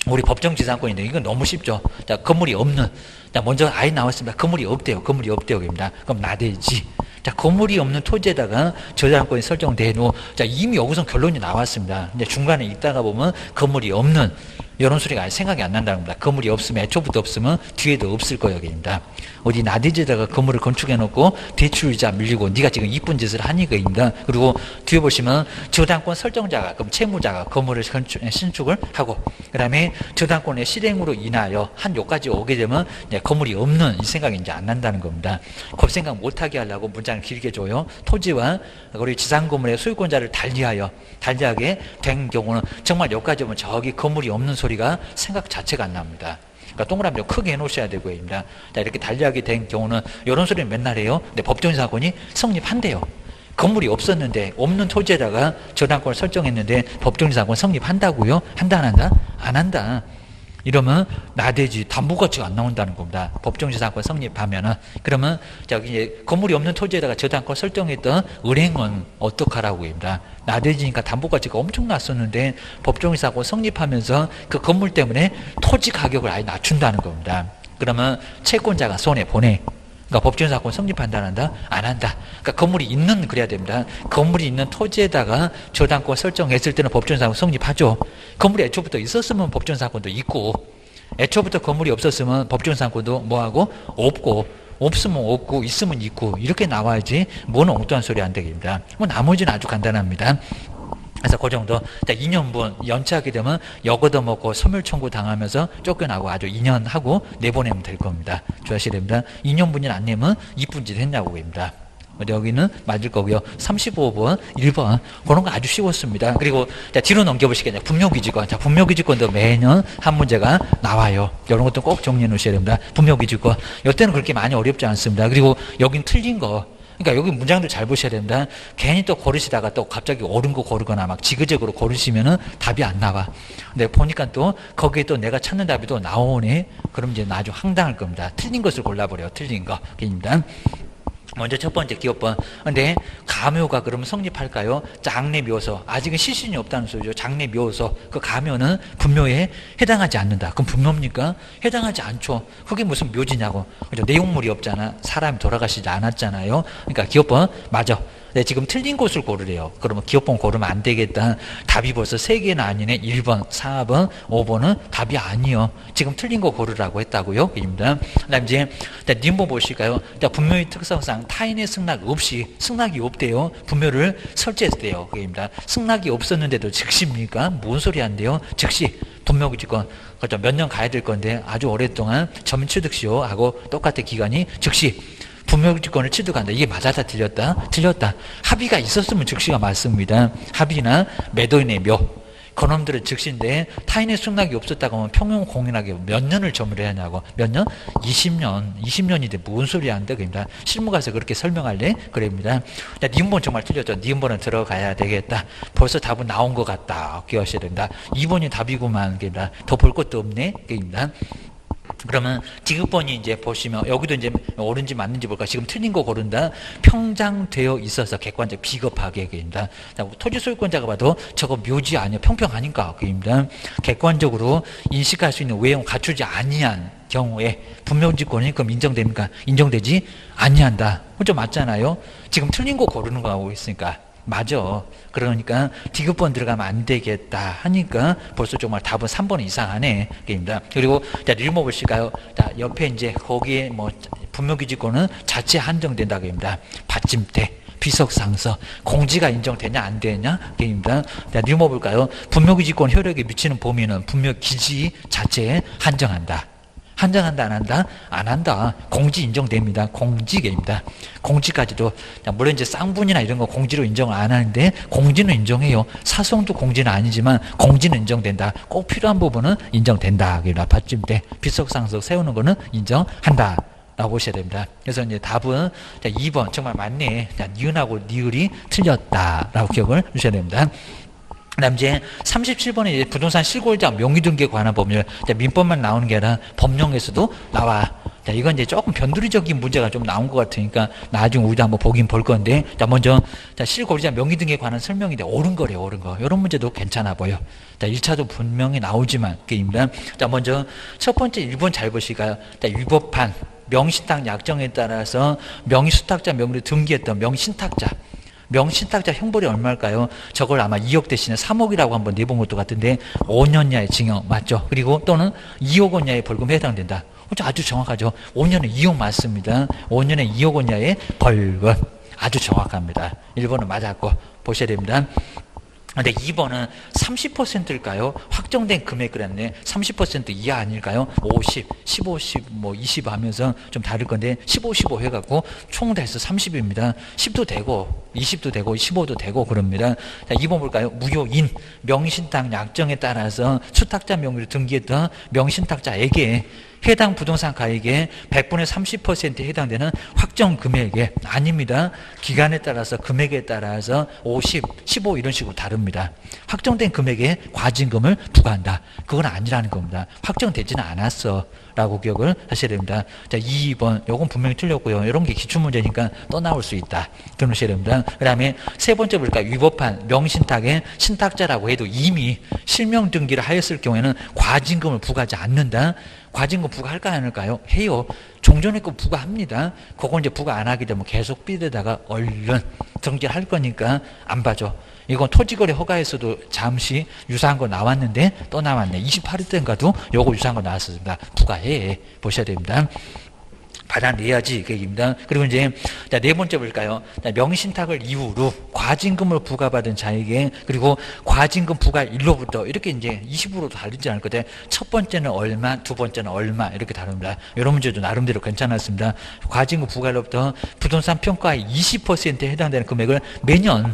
우리 법정지상권인데 이건 너무 쉽죠. 자, 건물이 없는. 자, 먼저 아예 나왔습니다. 건물이 없대요. 입니다. 그럼 나대지. 자, 건물이 없는 토지에다가 저작권이 설정되고, 자, 이미 여기서 결론이 나왔습니다. 이제 중간에 있다가 보면 건물이 없는 이런 소리가 아예 생각이 안 난다는 겁니다. 건물이 없으면 애초부터 없으면 뒤에도 없을 거여입니다. 어디 나대지에다가 건물을 건축해 놓고 대출이자 밀리고 네가 지금 이쁜 짓을 하니까입니다. 그리고 뒤에 보시면 저당권 설정자가 그럼 채무자가 건물을 신축을 하고 그다음에 저당권의 실행으로 인하여 한 요까지 오게 되면 건물이 없는 이 생각이 이제 안 난다는 겁니다. 그 생각 못하게 하려고 문장을 길게 줘요. 토지와 우리 지상 건물의 소유권자를 달리하게 된 경우는 정말 여기까지 오면 저기 건물이 없는 소리가 생각 자체가 안 납니다. 그러니까 동그라미 좀 크게 해놓으셔야 되고요. 자, 이렇게 달리하게 된 경우는 이런 소리는 맨날 해요. 근데 법정사건이 성립한대요. 건물이 없었는데 없는 토지에다가 저당권을 설정했는데 법정사건 성립한다고요? 한다 안 한다? 안 한다. 이러면 나대지 담보가치가 안 나온다는 겁니다. 법정지상권 성립하면은. 그러면 저기 이제 건물이 없는 토지에다가 저당권 설정했던 은행은 어떡하라고 합니다. 나대지니까 담보가치가 엄청 났었는데 법정지상권 성립하면서 그 건물 때문에 토지 가격을 아예 낮춘다는 겁니다. 그러면 채권자가 손해 보내. 그러니까 법정사건 성립한다 안 한다? 안 한다. 그러니까 건물이 있는 그래야 됩니다. 건물이 있는 토지에다가 저당권 설정했을 때는 법정사건 성립하죠. 건물이 애초부터 있었으면 법정사건도 있고 애초부터 건물이 없었으면 법정사건도 뭐하고? 없고 없으면 없고 있으면 있고 이렇게 나와야지 뭐는 엉뚱한 소리 안 되겠습니다. 뭐 나머지는 아주 간단합니다. 그래서 그 정도. 자, 2년분 연체하게 되면 여거도 먹고 소멸 청구 당하면서 쫓겨나고 아주 2년 하고 내보내면 될 겁니다. 주하셔야 됩니다. 2년분이 안 내면 이쁜 짓 했냐고 입니다. 여기는 맞을 거고요. 35번, 1번. 그런 거 아주 쉬웠습니다. 그리고 자, 뒤로 넘겨보시겠냐. 분묘기지권. 자, 분묘기지권도 매년 한 문제가 나와요. 이런 것도 꼭 정리해 놓으셔야 됩니다. 분묘기지권. 이때는 그렇게 많이 어렵지 않습니다. 그리고 여긴 틀린 거. 그러니까 여기 문장도 잘 보셔야 됩니다. 괜히 또 고르시다가 또 갑자기 옳은 거 고르거나 막 지그재그로 고르시면은 답이 안 나와. 근데 보니까 또 거기에 또 내가 찾는 답이 또 나오네. 그럼 이제 아주 황당할 겁니다. 틀린 것을 골라버려요. 틀린 거. 입니다. 먼저 첫 번째 기업번. 근데 가묘가 그러면 성립할까요? 장례 묘소. 아직은 시신이 없다는 소리죠. 장례 묘소. 그 가묘는 분묘에 해당하지 않는다. 그럼 분묘입니까? 해당하지 않죠. 그게 무슨 묘지냐고. 그죠? 내용물이 없잖아. 사람이 돌아가시지 않았잖아요. 그러니까 기업번 맞아. 네, 지금 틀린 곳을 고르래요. 그러면 기업번 고르면 안 되겠다. 답이 벌써 3개는 아니네. 1번, 4번, 5번은 답이 아니요. 지금 틀린 거 고르라고 했다고요. 입니다. 그 다음 이제, 님보 보실까요? 분묘의 특성상 타인의 승낙 없이, 승낙이 없대요. 분묘를 설치했대요. 그입니다. 승낙이 없었는데도 즉시입니까? 뭔 소리 한대요? 즉시. 분묘기지권. 그렇죠. 몇 년 가야 될 건데 아주 오랫동안 점인 취득시효 하고 똑같은 기간이 즉시. 분묘기지권을 취득한다. 이게 맞았다 틀렸다? 틀렸다. 합의가 있었으면 즉시가 맞습니다. 합의나 매도인의 묘. 그놈들은 즉시인데 타인의 승낙이 없었다고 하면 평용공인하게 몇 년을 점유를 하냐고. 몇 년? 20년. 20년인데 뭔 소리 한다. 그럽니다. 실무 가서 그렇게 설명할래? 그럽니다. 니은번 정말 틀렸죠. 니은번은 들어가야 되겠다. 벌써 답은 나온 것 같다. 기억하셔야 됩니다. 2번이 답이구만. 그럽니다. 더 볼 것도 없네. 그럽니다. 그러면 지급번이 이제 보시면 여기도 이제 옳은지 맞는지 볼까. 지금 틀린 거 고른다. 평장되어 있어서 객관적 비겁하게 그입니다. 토지 소유권자가 봐도 저거 묘지 아니야 평평 아닌가 그입니다. 객관적으로 인식할 수 있는 외형 갖추지 아니한 경우에 분묘지권이 그럼 인정됩니까? 인정되지 아니한다. 그죠? 맞잖아요. 지금 틀린 거 고르는 거 하고 있으니까. 맞아. 그러니까 디귿번 들어가면 안 되겠다 하니까 벌써 정말 답은 3번 이상하네. 입니다. 그리고 자, 일모 보실까요? 자, 옆에 이제 거기에 뭐 분묘기지권은 자체 한정된다. 입니다. 받침대, 비석상서, 공지가 인정되냐 안 되냐? 입니다. 자, 일모 볼까요? 분묘기지권 효력에 미치는 범위는 분묘기지 자체에 한정한다. 한정한다 안 한다? 안 한다. 공지 인정됩니다. 공지계입니다. 공지까지도 물론 이제 쌍분이나 이런 거 공지로 인정을 안 하는데 공지는 인정해요. 사성도 공지는 아니지만 공지는 인정된다. 꼭 필요한 부분은 인정된다. 받침대, 비석상석 세우는 거는 인정한다. 라고 보셔야 됩니다. 그래서 이제 답은 2번 정말 맞네. 니은하고 니을이 틀렸다라고 기억을 주셔야 됩니다. 그 다음 이제 37번에 부동산 실골자 명의등기에 관한 법률. 민법만 나오는 게 아니라 법령에서도 나와. 자, 이건 이제 조금 변두리적인 문제가 좀 나온 것 같으니까 나중에 우리도 한번 보긴 볼 건데. 자, 먼저, 자, 실골자 명의등기에 관한 설명인데 옳은 거래요, 옳은 거. 이런 문제도 괜찮아 보여. 자, 1차도 분명히 나오지만, 게임입니다. 자, 먼저 첫 번째 1번 잘 보실까요? 자, 위법한 명신탁 약정에 따라서 명의수탁자 명의로 등기했던 명신탁자. 명신탁자 형벌이 얼마일까요? 저걸 아마 2억 대신에 3억이라고 한번 내본 것도 같은데 5년 이하의 징역 맞죠? 그리고 또는 2억 원 이하의 벌금에 해당된다. 아주 정확하죠. 5년에 2억 맞습니다. 5년에 2억 원 이하의 벌금. 아주 정확합니다. 1번은 맞았고 보셔야 됩니다. 근데 2번은 30%일까요? 확정된 금액을 했네. 30% 이하 아닐까요? 50, 15, 10, 뭐 20 하면서 좀 다를 건데 15, 15 해갖고 총 다 해서 30입니다. 10도 되고 20도 되고 15도 되고 그럽니다. 자, 2번 볼까요? 무효인 명신탁 약정에 따라서 수탁자 명의로 등기했던 명신탁자에게 해당 부동산 가액의 100분의 30%에 해당되는 확정 금액에 아닙니다. 기간에 따라서 금액에 따라서 50, 15 이런 식으로 다릅니다. 확정된 금액에 과징금을 부과한다. 그건 아니라는 겁니다. 확정되지는 않았어. 라고 기억을 하셔야 됩니다. 자, 2번. 요건 분명히 틀렸고요. 이런 게 기출문제니까 또 나올 수 있다. 기억하셔야 됩니다. 그 다음에 세 번째 볼까요? 위법한 명신탁의 신탁자라고 해도 이미 실명 등기를 하였을 경우에는 과징금을 부과하지 않는다. 과징금 부과할까 안 할까요? 해요. 종전에 거 부과합니다. 그건 이제 부과 안 하게 되면 계속 삐대다가 얼른 등기를 할 거니까 안 봐줘. 이건 토지거래 허가에서도 잠시 유사한 거 나왔는데 또 나왔네. 28회 때인가도 요거 유사한 거 나왔습니다. 부과해 보셔야 됩니다. 받아내야지 계획입니다. 그리고 이제 네 번째 볼까요? 명신탁을 이후로 과징금을 부과받은 자에게 그리고 과징금 부과일로부터 이렇게 이제 20으로 다르지 않을 거예요. 첫 번째는 얼마, 두 번째는 얼마 이렇게 다릅니다. 이런 문제도 나름대로 괜찮았습니다. 과징금 부과일로부터 부동산 평가의 20%에 해당되는 금액을 매년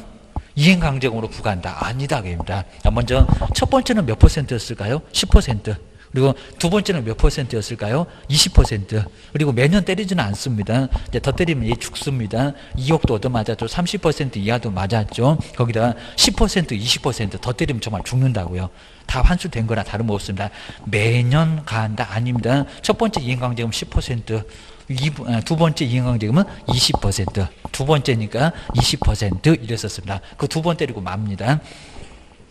이행강제금으로 부과한다. 아니다. 계획입니다. 먼저 첫 번째는 몇 퍼센트였을까요? 10%. 그리고 두 번째는 몇 퍼센트였을까요? 20%. 그리고 매년 때리지는 않습니다. 이제 더 때리면 얘 죽습니다. 2억도 얻어맞았죠. 30% 이하도 맞았죠. 거기다 10%, 20%더 때리면 정말 죽는다고요. 다 환수된 거나 다름없습니다. 매년 가한다? 아닙니다. 첫 번째 이행강제금 10%. 두 번째 이행강제금은 20%. 두 번째니까 20% 이랬었습니다. 그 두 번 때리고 맙니다.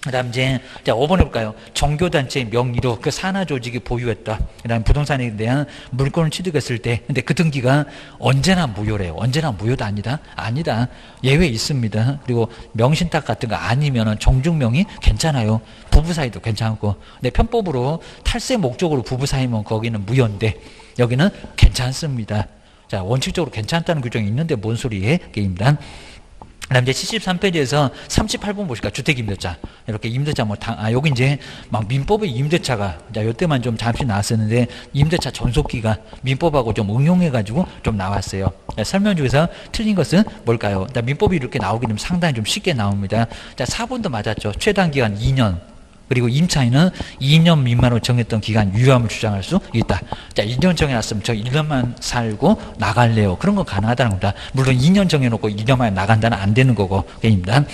그 다음 이제 5번 해볼까요? 종교단체의 명의로 그 산하조직이 보유했다. 그 다음 부동산에 대한 물건을 취득했을 때 근데 그 등기가 언제나 무효래요. 언제나 무효도 아니다? 아니다. 예외 있습니다. 그리고 명신탁 같은 거 아니면은 정중명의 괜찮아요. 부부 사이도 괜찮고. 근데 편법으로 탈세 목적으로 부부 사이면 거기는 무효인데 여기는 괜찮습니다. 자, 원칙적으로 괜찮다는 규정이 있는데 뭔 소리에? 게임단. 그 다음 이제 73페이지에서 38번 보실까? 주택임대차. 이렇게 임대차 여기 이제 막 민법의 임대차가, 자, 요때만 좀 잠시 나왔었는데, 임대차 전속기가 민법하고 좀 응용해가지고 좀 나왔어요. 자, 설명 중에서 틀린 것은 뭘까요? 자, 민법이 이렇게 나오게 되면 상당히 좀 쉽게 나옵니다. 자, 4번도 맞았죠. 최단기간 2년. 그리고 임차인은 2년 미만으로 정했던 기간 유효함을 주장할 수 있다. 자, 2년 정해놨으면 저 1년만 살고 나갈래요. 그런 건 가능하다는 겁니다. 물론 2년 정해놓고 2년 만에 나간다는 안 되는 거고, 입니다.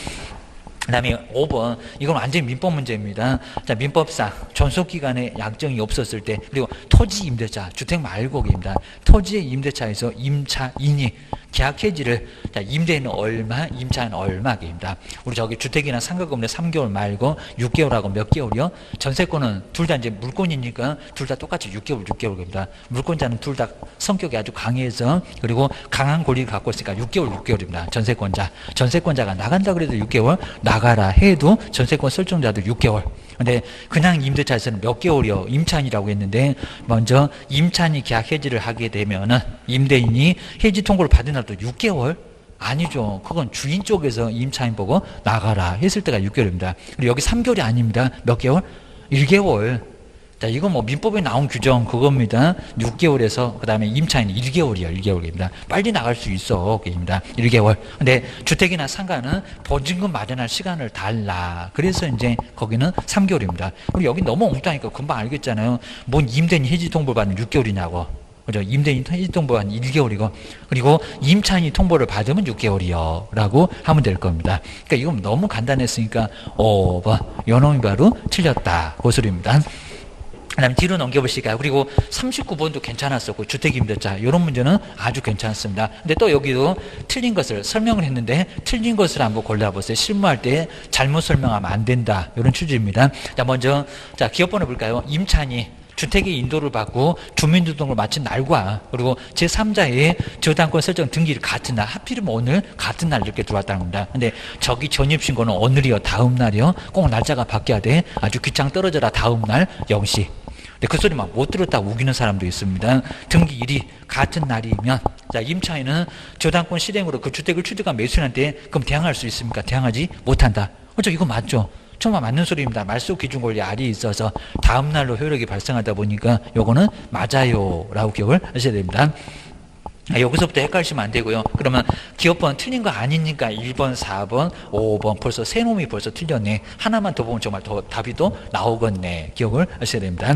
그 다음에 5번, 이건 완전히 민법 문제입니다. 자, 민법상 존속기간에 약정이 없었을 때, 그리고 토지 임대차, 주택 말고 입니다. 토지의 임대차에서 임차인이 계약 해지를, 자, 임대인은 얼마, 임차인은 얼마입니다. 우리 저기 주택이나 상가 건물에 3개월 말고 6개월하고 몇 개월이요? 전세권은 둘 다 이제 물권이니까 둘 다 똑같이 6개월, 6개월입니다. 물권자는 둘 다 성격이 아주 강해서 그리고 강한 권리를 갖고 있으니까 6개월, 6개월입니다. 전세권자가 나간다 그래도 6개월, 나가라 해도 전세권 설정자도 6개월. 근데 그냥 임대차에서는 몇 개월이요? 임차인이라고 했는데 먼저 임차인이 계약 해지를 하게 되면은 임대인이 해지 통보를 받은 날도 6개월? 아니죠. 그건 주인 쪽에서 임차인 보고 나가라 했을 때가 6개월입니다. 그리고 여기 3개월이 아닙니다. 몇 개월? 1개월. 자, 이건 뭐 민법에 나온 규정 그겁니다. 6개월에서 그 다음에 임차인이 1개월이요. 1개월입니다. 빨리 나갈 수 있어. 입니다. 1개월. 근데 주택이나 상가는 보증금 마련할 시간을 달라. 그래서 이제 거기는 3개월입니다. 그리고 여기 너무 엉뚱하니까 금방 알겠잖아요. 뭔 임대인 해지 통보를 받는 6개월이냐고. 그죠? 임대인 해지 통보가 한 1개월이고, 그리고 임차인이 통보를 받으면 6개월이요. 라고 하면 될 겁니다. 그러니까 이건 너무 간단했으니까, 5번. 요놈이 바로 틀렸다. 그 소리입니다. 그 다음에 뒤로 넘겨보실까요? 그리고 39번도 괜찮았었고, 주택임대차, 이런 문제는 아주 괜찮습니다. 근데 또 여기도 틀린 것을 설명을 했는데, 틀린 것을 한번 골라보세요. 실무할 때 잘못 설명하면 안 된다. 이런 취지입니다. 자, 먼저, 자, 기업번호 볼까요? 임차인이 주택의 인도를 받고 주민등록을 마친 날과 그리고 제3자의 저당권 설정 등기를 같은 날, 하필이면 오늘 같은 날 이렇게 들어왔다는 겁니다. 근데 저기 전입신고는 오늘이요, 다음 날이요? 꼭 날짜가 바뀌어야 돼. 아주 귀창 떨어져라, 다음 날 0시. 근데 그 소리 막 못 들었다 우기는 사람도 있습니다. 등기일이 같은 날이면, 자, 임차인은 저당권 실행으로 그 주택을 취득한 매수인한테 그럼 대항할 수 있습니까? 대항하지 못한다. 그렇죠? 이거 맞죠? 정말 맞는 소리입니다. 말소 기준 권리 R이 있어서 다음 날로 효력이 발생하다 보니까 요거는 맞아요 라고 기억을 하셔야 됩니다. 여기서부터 헷갈리시면 안 되고요. 그러면 기업번 틀린 거 아니니까 1번, 4번, 5번 벌써 세 놈이 벌써 틀렸네. 하나만 더 보면 정말 더 답이 또 나오겠네. 기억을 하셔야 됩니다.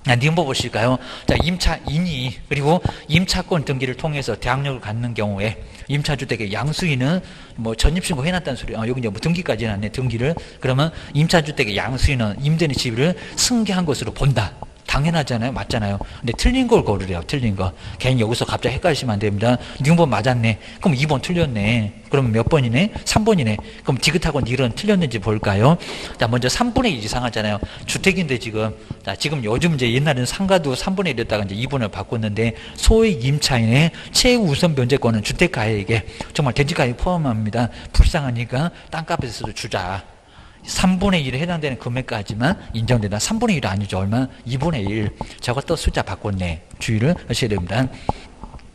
님보 보실까요? 자, 임차인이 그리고 임차권 등기를 통해서 대항력을 갖는 경우에 임차주택의 양수인은 뭐 전입신고 해놨다는 소리. 여기 이제 뭐 등기까지는 안 해. 등기를 그러면 임차주택의 양수인은 임대인의 지위를 승계한 것으로 본다. 당연하잖아요. 맞잖아요. 근데 틀린 걸 고르래요. 틀린 거. 괜히 여기서 갑자기 헷갈리시면 안 됩니다. 6번 맞았네. 그럼 2번 틀렸네. 그럼 몇 번이네? 3번이네. 그럼 디귿하고 닐은 틀렸는지 볼까요? 자, 먼저 3분의 1 이상하잖아요. 주택인데 지금. 자, 지금 요즘 이제 옛날에는 상가도 3분의 1이었다가 이제 2분을 바꿨는데 소위 임차인의 최우선 변제권은 주택가액에 정말 대지가액 포함합니다. 불쌍하니까 땅값에서도 주자. 3분의 1에 해당되는 금액까지만 인정된다. 3분의 1 아니죠. 얼마? 2분의 1. 저것도 숫자 바꿨네. 주의를 하셔야 됩니다.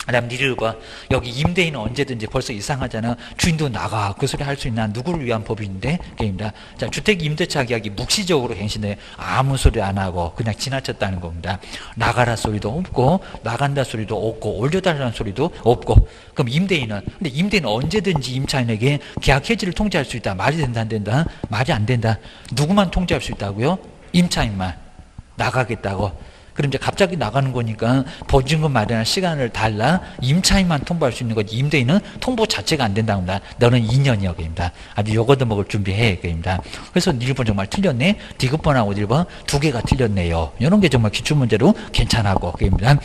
그다음 니를 봐. 여기 임대인은 언제든지 벌써 이상하잖아. 주인도 나가. 그 소리 할 수 있나? 누구를 위한 법인데? 게임이다. 자, 주택 임대차 계약이 묵시적으로 갱신돼. 아무 소리 안 하고 그냥 지나쳤다는 겁니다. 나가라 소리도 없고 나간다 소리도 없고 올려달라는 소리도 없고. 그럼 임대인은 근데 임대인은 언제든지 임차인에게 계약 해지를 통지할 수 있다. 말이 된다 안 된다? 말이 안 된다. 누구만 통지할 수 있다고요? 임차인만. 나가겠다고. 그럼 이제 갑자기 나가는 거니까 보증금 마련할 시간을 달라 임차인만 통보할 수 있는 거지. 임대인은 통보 자체가 안 된다고 합니다. 너는 2년이요. 그입니다. 아주 요거도 먹을 준비해. 그입니다. 그래서 1번 정말 틀렸네. 디귿번하고 1번 두 개가 틀렸네요. 이런 게 정말 기출문제로 괜찮아고. 그입니다.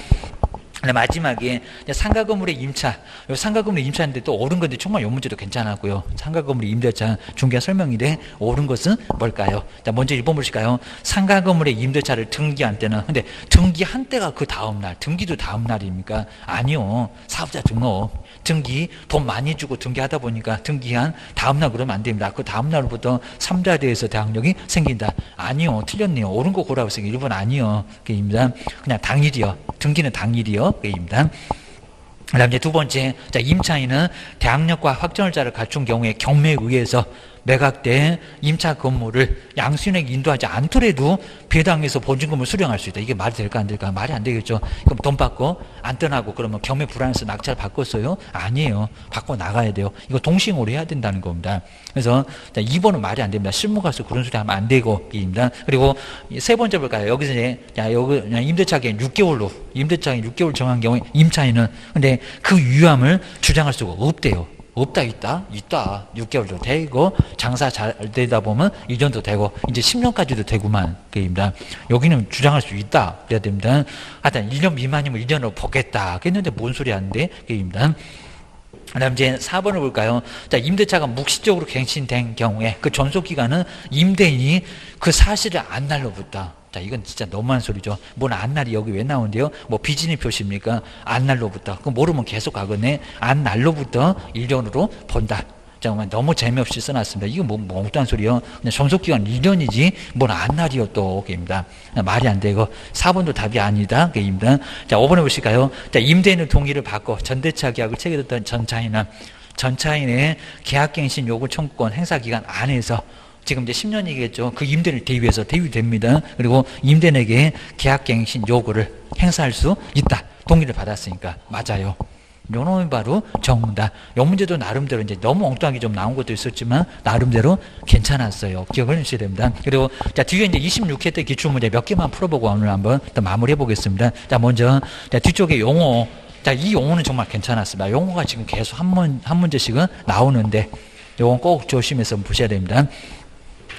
마지막에 상가 건물의 임차, 상가 건물의 임차인데 또 옳은 건데 정말 이 문제도 괜찮았고요. 상가 건물의 임대차 중개 설명인데 옳은 것은 뭘까요? 자, 먼저 1번 보실까요? 상가 건물의 임대차를 등기한 때는 근데 등기한 때가 그 다음 날, 등기도 다음 날입니까? 아니요. 사업자 등록, 등기 돈 많이 주고 등기하다 보니까 등기한 다음 날 그러면 안 됩니다. 그 다음 날부터 3자대에서 대항력이 생긴다. 아니요. 틀렸네요. 옳은 거 고라고 생겨. 1번 아니요. 그입니다. 그냥 당일이요. 등기는 당일이요. 그입니다. 그 다음 이제 두 번째, 자, 임차인은 대항력과 확정을자를 갖춘 경우에 경매에 의해서 매각된 임차 건물을 양수인에게 인도하지 않더라도 배당해서 보증금을 수령할 수 있다. 이게 말이 될까 안 될까? 말이 안 되겠죠. 그럼 돈 받고 안 떠나고 그러면 경매 불안해서 낙찰 바꿨어요? 아니에요. 바꿔 나가야 돼요. 이거 동시행으로 해야 된다는 겁니다. 그래서 자, 2번은 말이 안 됩니다. 실무 가서 그런 소리 하면 안 되고 입니다. 그리고 세 번째 볼까요? 여기서 이제 자, 여기 임대차 기간 6개월로 임대차 기간 6개월 정한 경우에 임차인은 근데 그 유함을 주장할 수가 없대요. 없다 있다? 있다. 6개월도 되고 장사 잘 되다 보면 이전도 되고 이제 10년까지도 되구만. 그입니다. 여기는 주장할 수 있다. 그래야 됩니다. 하여튼 1년 미만이면 1년으로 보겠다. 그랬는데 뭔 소리 하는데? 그입니다. 그 다음 이제 4번을 볼까요? 자, 임대차가 묵시적으로 갱신된 경우에 그 존속기간은 임대인이 그 사실을 안 날로부터 자, 이건 진짜 너무한 소리죠. 뭔 안날이 여기 왜 나오는데요? 뭐 비진의 표시입니까? 안날로부터. 그럼 모르면 계속 가거네. 안날로부터 1년으로 본다. 정말 너무 재미없이 써놨습니다. 이거 뭐 엉뚱한 소리요. 그냥 존속기간 1년이지 뭔 안날이요 또. 게임입니다. 말이 안 되고 4번도 답이 아니다. 게임입니다. 자, 5번에 보실까요? 자, 임대인의 동의를 받고 전대차 계약을 체결했던 전차인의 계약갱신 요구 청구권 행사기간 안에서 지금 이제 10년이겠죠. 그 임대인을 대위해서 대위됩니다. 그리고 임대인에게 계약갱신 요구를 행사할 수 있다. 동의를 받았으니까 맞아요. 요놈이 바로 정답. 요 문제도 나름대로 이제 너무 엉뚱하게 좀 나온 것도 있었지만 나름대로 괜찮았어요. 기억을 해주셔야 됩니다. 그리고 자, 뒤에 이제 26회 때 기출문제 몇 개만 풀어보고 오늘 한번 또 마무리해 보겠습니다. 자, 먼저 자, 뒤쪽에 용어. 자, 이 용어는 정말 괜찮았습니다. 용어가 지금 계속 한 문제씩은 나오는데 요건 꼭 조심해서 보셔야 됩니다.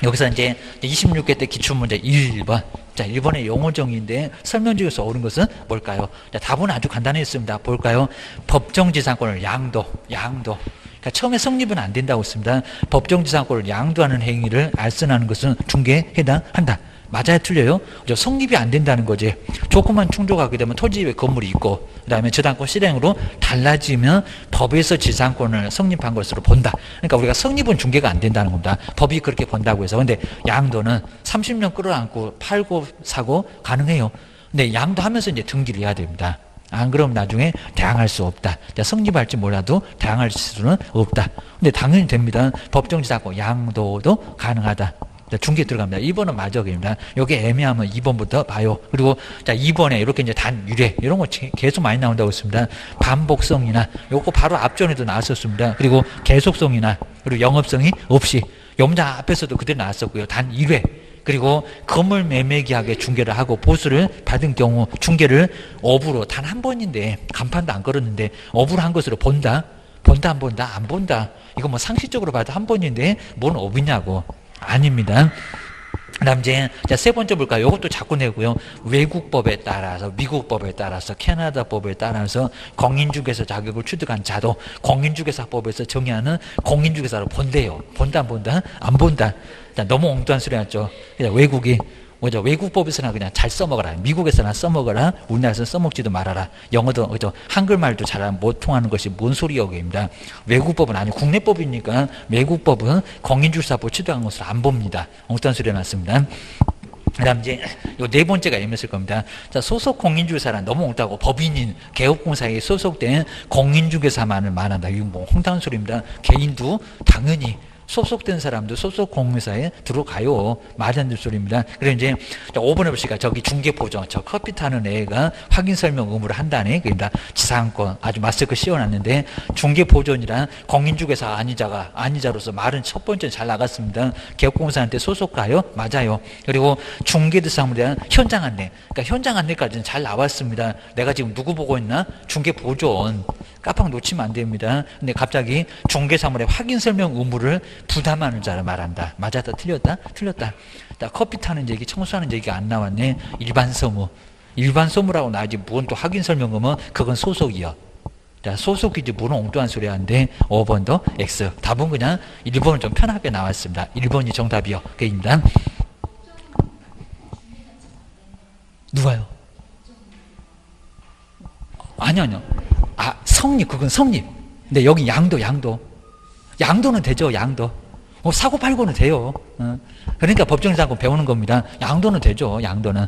여기서 이제 26회 때 기출문제 1번. 자, 1번의 용어정의인데 설명 중에서 옳은 것은 뭘까요? 자, 답은 아주 간단했습니다. 볼까요? 법정지상권을 양도. 그러니까 처음에 성립은 안 된다고 했습니다. 법정지상권을 양도하는 행위를 알선하는 것은 중개에 해당한다. 맞아요? 틀려요? 성립이 안 된다는 거지. 조건만 충족하게 되면 토지에 건물이 있고 그 다음에 저당권 실행으로 달라지면 법에서 지상권을 성립한 것으로 본다. 그러니까 우리가 성립은 중개가 안 된다는 겁니다. 법이 그렇게 본다고 해서. 근데 양도는 30년 끌어안고 팔고 사고 가능해요. 근데 양도하면서 이제 등기를 해야 됩니다. 안 그러면 나중에 대항할 수 없다. 성립할지 몰라도 대항할 수는 없다. 근데 당연히 됩니다. 법정지상권 양도도 가능하다. 중개 들어갑니다. 2번은 마저입니다. 여기 애매하면 2번부터 봐요. 그리고 자, 2번에 이렇게 이제 단유례 이런 거 계속 많이 나온다고 했습니다. 반복성이나 요거 바로 앞전에도 나왔었습니다. 그리고 계속성이나 그리고 영업성이 없이 염자 앞에서도 그대로 나왔었고요. 단일회 그리고 건물 매매 계약에 중개를 하고 보수를 받은 경우 중개를 업으로 단 한 번인데 간판도 안 걸었는데 업으로 한 것으로 본다? 본다 안 본다? 안 본다. 이거 뭐 상식적으로 봐도 한 번인데 뭔 업이냐고. 아닙니다. 그 다음 이제 세 번째 볼까요? 이것도 자꾸 내고요. 외국법에 따라서 미국법에 따라서 캐나다법에 따라서 공인중개사 자격을 취득한 자도 공인중개사법에서 정의하는 공인중개사로 본대요. 본다 안 본다? 안 본다. 너무 엉뚱한 소리 하죠. 외국이 뭐죠? 외국법에서나 그냥 잘 써먹어라. 미국에서나 써먹어라. 우리나라에서 써먹지도 말아라. 영어도 그죠? 한글말도 잘 못 통하는 것이 뭔 소리여입니다. 외국법은 아니고 국내법이니까 외국법은 공인중개사법 취득한 것으로 안 봅니다. 엉뚱한 소리 해놨습니다. 그다음 이제 요 네 번째가 M였을 겁니다. 자, 소속 공인중개사란 너무 옳다고 법인인 개업공사에 소속된 공인중개사만을 말한다. 이거 뭐 황당한 소리입니다. 개인도 당연히 소속된 사람도 소속 공인사에 들어가요. 말이 안 되는 소리입니다. 그래서 이제 5번에 보시니까 저기 중개보조, 저 커피 타는 애가 확인 설명 의무를 한다네. 그러니까 지상권 아주 마스크 씌워놨는데 중개보조이란 공인중개사 아니자로서 말은 첫 번째 잘 나갔습니다. 개업공사한테 소속가요? 맞아요. 그리고 중개대상물에 대한 현장 안내. 그러니까 현장 안내까지는 잘 나왔습니다. 내가 지금 누구 보고 있나? 중개보조원. 깜빡 놓치면 안 됩니다. 근데 갑자기 중개사물의 확인 설명 의무를 부담하는 자를 말한다. 맞았다? 틀렸다? 틀렸다. 자, 커피 타는 얘기, 청소하는 얘기가 안 나왔네. 일반 소무. 일반 소무라고 나지 무슨 또 확인 설명 의무? 그건 소속이요. 자, 소속이지 무슨 엉뚱한 소리 하는데 5번도 X. 답은 그냥 1번은 좀 편하게 나왔습니다. 1번이 정답이요. 그입니다. 누가요? 아니요. 아, 성립, 그건 성립. 근데 여기 양도는 되죠, 양도. 사고팔고는 돼요. 그러니까 법정사건 배우는 겁니다. 양도는 되죠, 양도는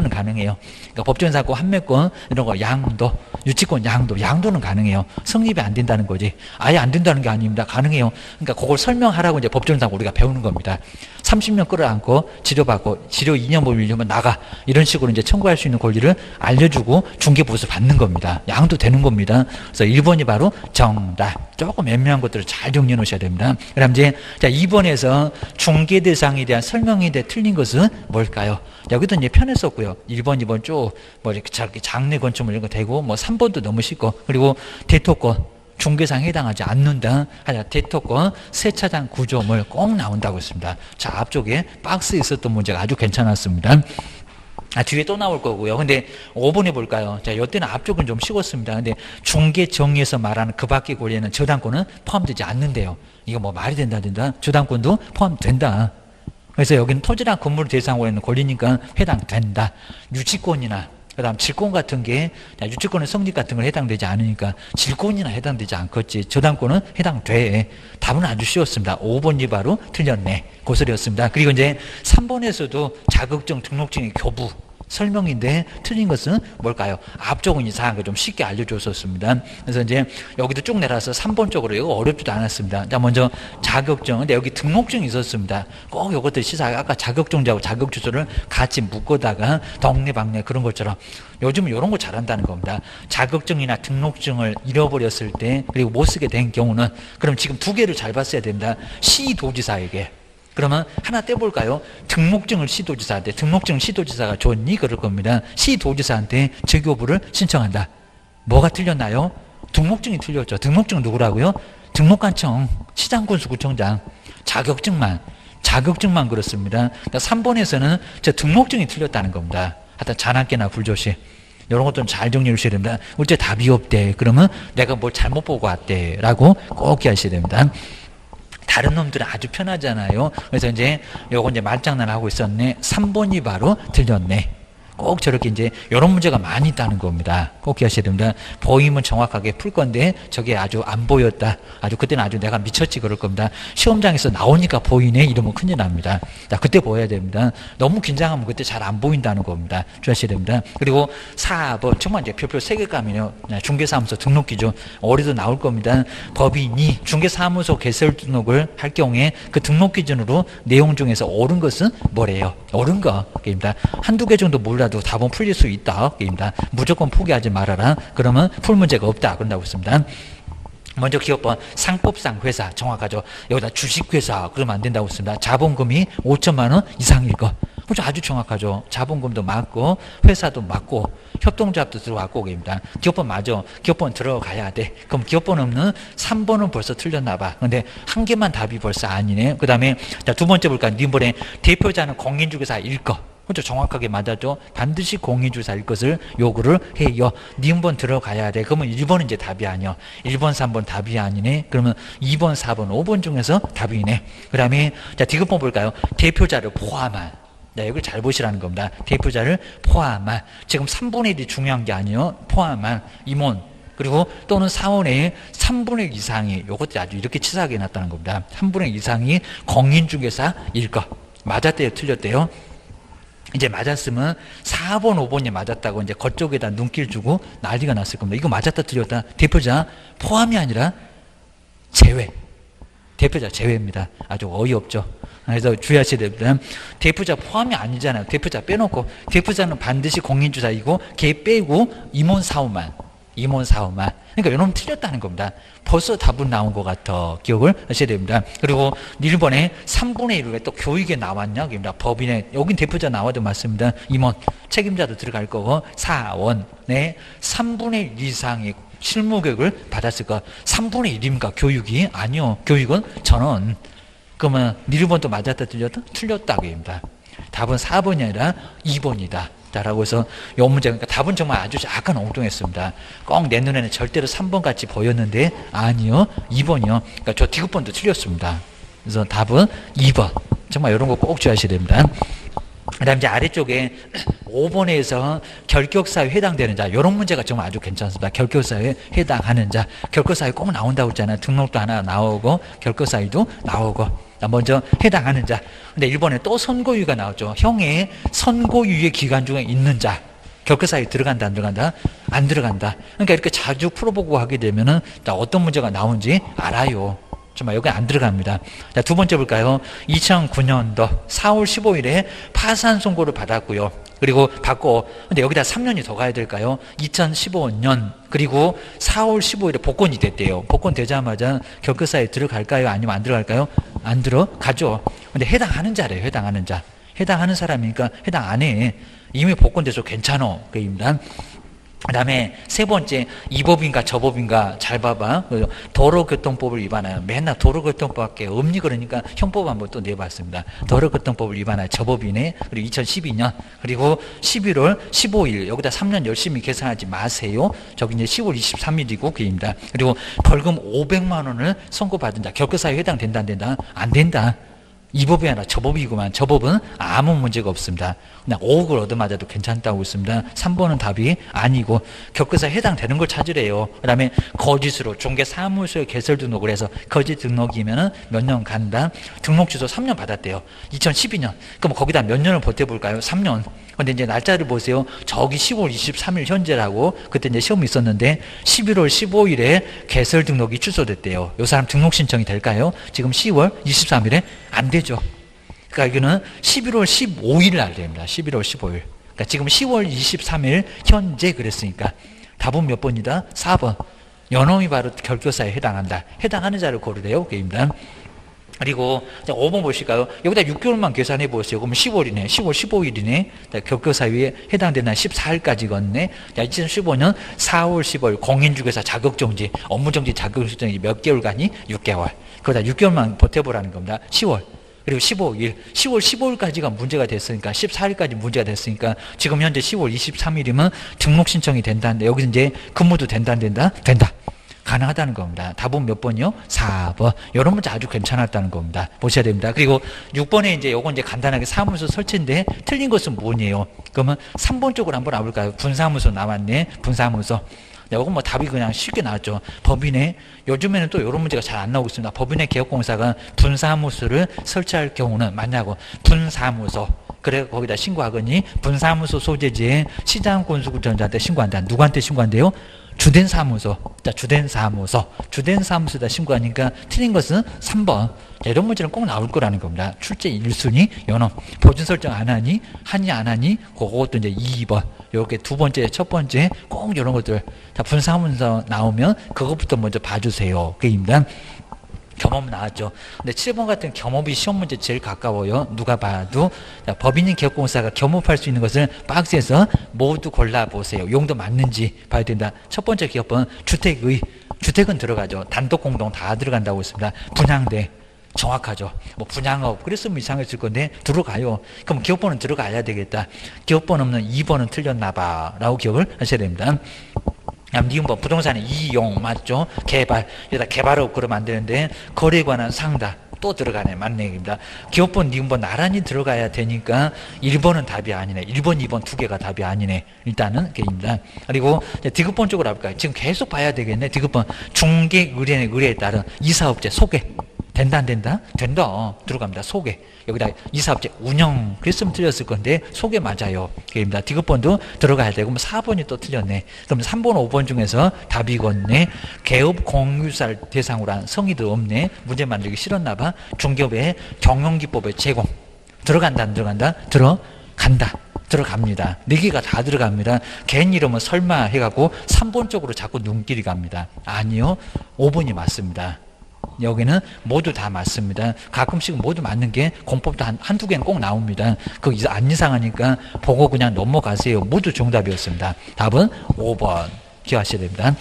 가능해요. 그러니까 법정사건 판매권, 이런 거 양도, 유치권 양도는 가능해요. 성립이 안 된다는 거지. 아예 안 된다는 게 아닙니다. 가능해요. 그러니까 그걸 설명하라고 이제 법정사건 우리가 배우는 겁니다. 30년 끌어안고 치료받고 치료 2년 보면 나가. 이런 식으로 이제 청구할 수 있는 권리를 알려주고 중개보수 받는 겁니다. 양도 되는 겁니다. 그래서 1번이 바로 정답. 조금 애매한 것들을 잘 정리해 놓으셔야 됩니다. 그다음 이제 자 2번에서 중개 대상에 대한 설명에 대해 틀린 것은 뭘까요? 여기도 이제 편했었고요. 1번, 2번 쭉 뭐 이렇게 장래 건축물 이런 거 되고 뭐 3번도 너무 쉽고 그리고 대토권 중개상에 해당하지 않는다. 하자 대토권 세차장 구조물 꼭 나온다고 했습니다. 자 앞쪽에 박스에 있었던 문제가 아주 괜찮았습니다. 뒤에 또 나올 거고요. 근데 5번에 볼까요? 자, 이때는 앞쪽은 좀 쉬웠습니다. 근데 중개 정의에서 말하는 그 밖의 권리에는 저당권은 포함되지 않는데요. 이거 뭐 말이 된다. 저당권도 포함된다. 그래서 여기는 토지랑 건물을 대상으로 하는 권리니까 해당된다. 유치권이나 그다음 질권 같은 게 유치권의 성립 같은 건 해당되지 않으니까 질권이나 해당되지 않겠지. 저당권은 해당돼. 답은 아주 쉬웠습니다. 5번이 바로 틀렸네. 고소리였습니다. 그리고 이제 3번에서도 자격증 등록증의 교부 설명인데 틀린 것은 뭘까요? 앞쪽은 이상한 거 좀 쉽게 알려줬었습니다. 그래서 이제 여기도 쭉 내려서 3번 쪽으로 이거 어렵지도 않았습니다. 자 먼저 자격증. 근데 여기 등록증이 있었습니다. 꼭 이것들 시사하게 아까 자격증자하고 자격주소를 같이 묶어다가 동네방네 그런 것처럼 요즘은 이런 거 잘한다는 겁니다. 자격증이나 등록증을 잃어버렸을 때 그리고 못 쓰게 된 경우는 그럼 지금 두 개를 잘 봤어야 됩니다. 시도지사에게. 그러면 하나 떼볼까요? 등록증을 시도지사한테, 등록증 시도지사가 줬니? 그럴 겁니다. 시도지사한테 재교부를 신청한다. 뭐가 틀렸나요? 등록증이 틀렸죠. 등록증 누구라고요? 등록관청, 시장군수구청장, 자격증만 그렇습니다. 그러니까 3번에서는 저 등록증이 틀렸다는 겁니다. 하여튼 잔악계나 불조시. 이런 것들은 잘 정리해 주셔야 됩니다. 어째 답이 없대. 그러면 내가 뭘 잘못 보고 왔대. 라고 꼭 기하셔야 됩니다. 다른 놈들은 아주 편하잖아요. 그래서 이제 요거 이제 말장난 하고 있었네. 3번이 바로 틀렸네. 꼭 저렇게 이제 이런 문제가 많이 있다는 겁니다. 꼭 기하셔야 됩니다. 보이면 정확하게 풀 건데 저게 아주 안 보였다. 아주 그때는 아주 내가 미쳤지 그럴 겁니다. 시험장에서 나오니까 보이네 이러면 큰일 납니다. 자 그때 보여야 됩니다. 너무 긴장하면 그때 잘 안 보인다는 겁니다. 주의하셔야 됩니다. 그리고 4번 정말 이제 별표 3개감이네요. 중개사무소 등록기준 어디도 나올 겁니다. 법인이 중개사무소 개설 등록을 할 경우에 그 등록기준으로 내용 중에서 옳은 것은 뭐래요? 옳은 거입니다. 한두 개 정도 몰라도 답은 풀릴 수 있다. 입니다. 무조건 포기하지 말아라. 그러면 풀 문제가 없다. 그런다고 했습니다. 먼저 기업번 상법상 회사 정확하죠. 여기다 주식회사 그러면 안 된다고 했습니다. 자본금이 5천만 원 이상일 거. 그렇죠. 아주 정확하죠. 자본금도 맞고 회사도 맞고 협동조합도 들어왔고 입니다. 기업번 맞아. 기업번 들어가야 돼. 그럼 기업번 없는 3번은 벌써 틀렸나 봐. 근데 한 개만 답이 벌써 아니네. 그 다음에 두 번째 볼까요? 님번에 대표자는 공인중개사일 거. 그렇죠. 정확하게 맞았죠. 반드시 공인중개사일 것을 요구를 해요. 니은번 들어가야 돼. 그러면 1번은 이제 답이 아니야. 1번, 3번 답이 아니네. 그러면 2번, 4번, 5번 중에서 답이네. 그 다음에 자 디귿번 볼까요? 대표자를 포함한. 네, 이걸 잘 보시라는 겁니다. 대표자를 포함한. 지금 3분의 1이 중요한 게 아니에요. 포함한 임원. 그리고 또는 사원의 3분의 1 이상이 요것도 아주 이렇게 치사하게 해놨다는 겁니다. 3분의 1 이상이 공인중개사일 거. 맞았대요? 틀렸대요? 이제 맞았으면 4번, 5번이 맞았다고 이제 그쪽에다 눈길 주고 난리가 났을 겁니다. 이거 맞았다 틀렸다. 대표자 포함이 아니라 제외. 대표자 제외입니다. 아주 어이없죠. 그래서 주의하셔야 됩니다. 대표자 포함이 아니잖아요. 대표자 빼놓고 대표자는 반드시 공인주사이고 걔 빼고 임원사후만. 그러니까 이놈 틀렸다는 겁니다. 벌써 답은 나온 것 같아. 기억을 하셔야 됩니다. 그리고 1번에 3분의 1을 왜 또 교육에 나왔냐? 그럽니다. 법인에 여긴 대표자 나와도 맞습니다. 임원 책임자도 들어갈 거고 사원에 3분의 1 이상의 실무교육을 받았을 거. 3분의 1입니까? 교육이? 아니요. 교육은 전원. 그러면 1번도 맞았다 틀렸다? 틀렸다. 그럽니다. 답은 4번이 아니라 2번이다. 라고 해서 이 문제, 그러니까 답은 정말 아주 약간 엉뚱했습니다. 꼭 내 눈에는 절대로 3번 같이 보였는데 아니요, 2번이요. 그러니까 저 디귿번도 틀렸습니다. 그래서 답은 2번. 정말 이런 거 꼭 주의하셔야 됩니다. 그 다음 이제 아래쪽에 5번에서 결격사유에 해당되는 자, 이런 문제가 정말 아주 괜찮습니다. 결격사유에 해당하는 자, 결격사유 꼭 나온다고 했잖아요. 등록도 하나 나오고 결격사유도 나오고. 먼저 해당하는 자. 근데 1번에 또 선고유예가 나왔죠. 형의 선고유예 기간 중에 있는 자. 결격사유 들어간다, 안 들어간다? 안 들어간다. 그러니까 이렇게 자주 풀어보고 하게 되면은 어떤 문제가 나온지 알아요. 정말 여기 안 들어갑니다. 자, 두 번째 볼까요? 2009년도 4월 15일에 파산 선고를 받았고요. 그리고 받고, 근데 여기다 3년이 더 가야 될까요? 2015년, 그리고 4월 15일에 복권이 됐대요. 복권 되자마자 결격사유에 들어갈까요? 아니면 안 들어갈까요? 안 들어가죠. 근데 해당하는 자래요, 해당하는 자. 해당하는 사람이니까 해당 안 해. 이미 복권 돼서 괜찮아. 그입니다. 그 다음에 세 번째, 이 법인가 저 법인가 잘 봐봐. 도로교통법을 위반하여. 맨날 도로교통법밖에 없니? 그러니까 형법 한번 또 내봤습니다. 도로교통법을 위반하여 저 법인에, 그리고 2012년, 그리고 11월 15일, 여기다 3년 열심히 계산하지 마세요. 저기 이제 10월 23일이고, 그입니다. 그리고 벌금 500만 원을 선고받은 자, 결격사유에 해당된다, 안 된다? 안 된다. 이 법이 아니라 저 법이구만. 저 법은 아무 문제가 없습니다. 그냥 5억을 얻어맞아도 괜찮다고 있습니다. 3번은 답이 아니고 결격사유에 해당되는 걸 찾으래요. 그 다음에 거짓으로 종계사무소에 개설 등록을 해서 거짓 등록이면 몇 년 간다. 등록 주소 3년 받았대요. 2012년. 그럼 거기다 몇 년을 버텨볼까요? 3년. 근데 이제 날짜를 보세요. 저기 10월 23일 현재라고 그때 이제 시험이 있었는데 11월 15일에 개설 등록이 취소됐대요. 이 사람 등록 신청이 될까요? 지금 10월 23일에 안 되죠. 그러니까 이거는 11월 15일 날 됩니다. 11월 15일. 그러니까 지금 10월 23일 현재 그랬으니까 답은 몇 번이다? 4번. 연놈이 바로 결격사유에 해당한다. 해당하는 자를 고르래요. 그입니다. 그리고 5번 보실까요? 여기다 6개월만 계산해 보세요. 그러면 10월이네. 10월 15일이네. 결격사유에 해당되는 날 14일까지겠네. 2015년 4월 15일 공인중개사 자격정지, 업무정지 자격정지 몇 개월간이? 6개월. 그러다 6개월만 버텨보라는 겁니다. 10월. 그리고 15일, 10월 15일까지가 문제가 됐으니까 14일까지 문제가 됐으니까 지금 현재 10월 23일이면 등록 신청이 된다는데 여기서 이제 근무도 된다 안 된다? 된다. 가능하다는 겁니다. 답은 몇 번이요? 4번. 이런 문제 아주 괜찮았다는 겁니다. 보셔야 됩니다. 그리고 6번에 이제 요건 이제 간단하게 사무소 설치인데 틀린 것은 뭐니에요? 그러면 3번 쪽으로 한번 와볼까요? 분사무소 나왔네. 분사무소. 이건 뭐 답이 그냥 쉽게 나왔죠. 법인에 요즘에는 또 이런 문제가 잘 안 나오고 있습니다. 법인의 개업공사가 분사무소를 설치할 경우는 맞냐고. 분사무소. 그래 거기다 신고하거니 분사무소 소재지에 시장군수구청장한테 신고한다. 누구한테 신고한대요? 주된 사무소. 자, 주된 사무소다 신고하니까 틀린 것은 3번. 자, 이런 문제는 꼭 나올 거라는 겁니다. 출제 1순위 연어. 보증 설정 안 하니? 하니 안 하니? 그것도 이제 2번. 이렇게 두 번째, 첫 번째 꼭 이런 것들. 자, 분사무소 나오면 그것부터 먼저 봐주세요. 그입니다. 겸업 나왔죠. 근데 7번 같은 겸업이 시험 문제 제일 가까워요. 누가 봐도. 자, 법인인 개업공사가 겸업할 수 있는 것을 박스에서 모두 골라보세요. 용도 맞는지 봐야 된다. 첫 번째 기업은 주택은 들어가죠. 단독 공동 다 들어간다고 했습니다. 분양대. 정확하죠. 뭐 분양업 그랬으면 이상했을 건데 들어가요. 그럼 기업번은 들어가야 되겠다. 기업번 없는 2번은 틀렸나 봐 라고 기억을 하셔야 됩니다. 니은번 부동산의 이용 맞죠? 개발 여기다 개발업 그러면 안 되는데 거래에 관한 상담 또 들어가네. 맞네 얘기입니다. 기업번 니은번 나란히 들어가야 되니까 1번은 답이 아니네. 1번 2번 두 개가 답이 아니네. 일단은 그입니다. 그리고 디귿번 쪽으로 가볼까요? 지금 계속 봐야 되겠네. 디귿번 중개 의뢰에 따른 이사업체 소개 된다 안 된다? 된다. 들어갑니다. 소개. 여기다 이사업체 운영 그랬으면 틀렸을 건데 소개 맞아요. 그입니다. 디귿번도 들어가야 되고 4번이 또 틀렸네. 그럼 3번 5번 중에서 답이 이건네. 개업 공유사를 대상으로 한 성의도 없네. 문제 만들기 싫었나 봐. 중개업의 경영기법의 제공. 들어간다 안 들어간다? 들어간다. 들어갑니다. 4개가 다 들어갑니다. 개인 이름은 설마 해갖고 3번 쪽으로 자꾸 눈길이 갑니다. 아니요. 5번이 맞습니다. 여기는 모두 다 맞습니다. 가끔씩 모두 맞는 게 공법도 한두 개는 꼭 나옵니다. 그거 안 이상하니까 보고 그냥 넘어가세요. 모두 정답이었습니다. 답은 5번 기억하셔야 됩니다.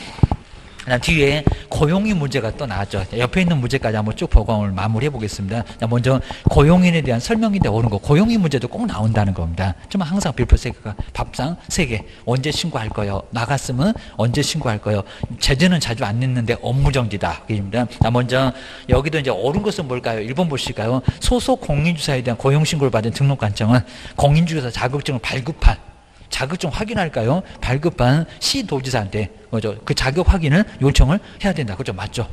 뒤에 고용인 문제가 또 나왔죠. 옆에 있는 문제까지 한번 쭉 보고 오늘 마무리해 보겠습니다. 먼저 고용인에 대한 설명인데 옳은 거. 고용인 문제도 꼭 나온다는 겁니다. 좀 항상 빌표세가 밥상 3개. 언제 신고할 거요? 나갔으면 언제 신고할 거요? 제재는 자주 안 냈는데 업무정지다. 입니다. 먼저 여기도 이제 옳은 것은 뭘까요? 1번 보실까요? 소속 공인주사에 대한 고용신고를 받은 등록관청은 공인주사 자격증을 발급한 자격증 확인할까요? 발급한 시도지사한테 그죠? 그 자격 확인을 요청을 해야 된다. 그죠? 맞죠?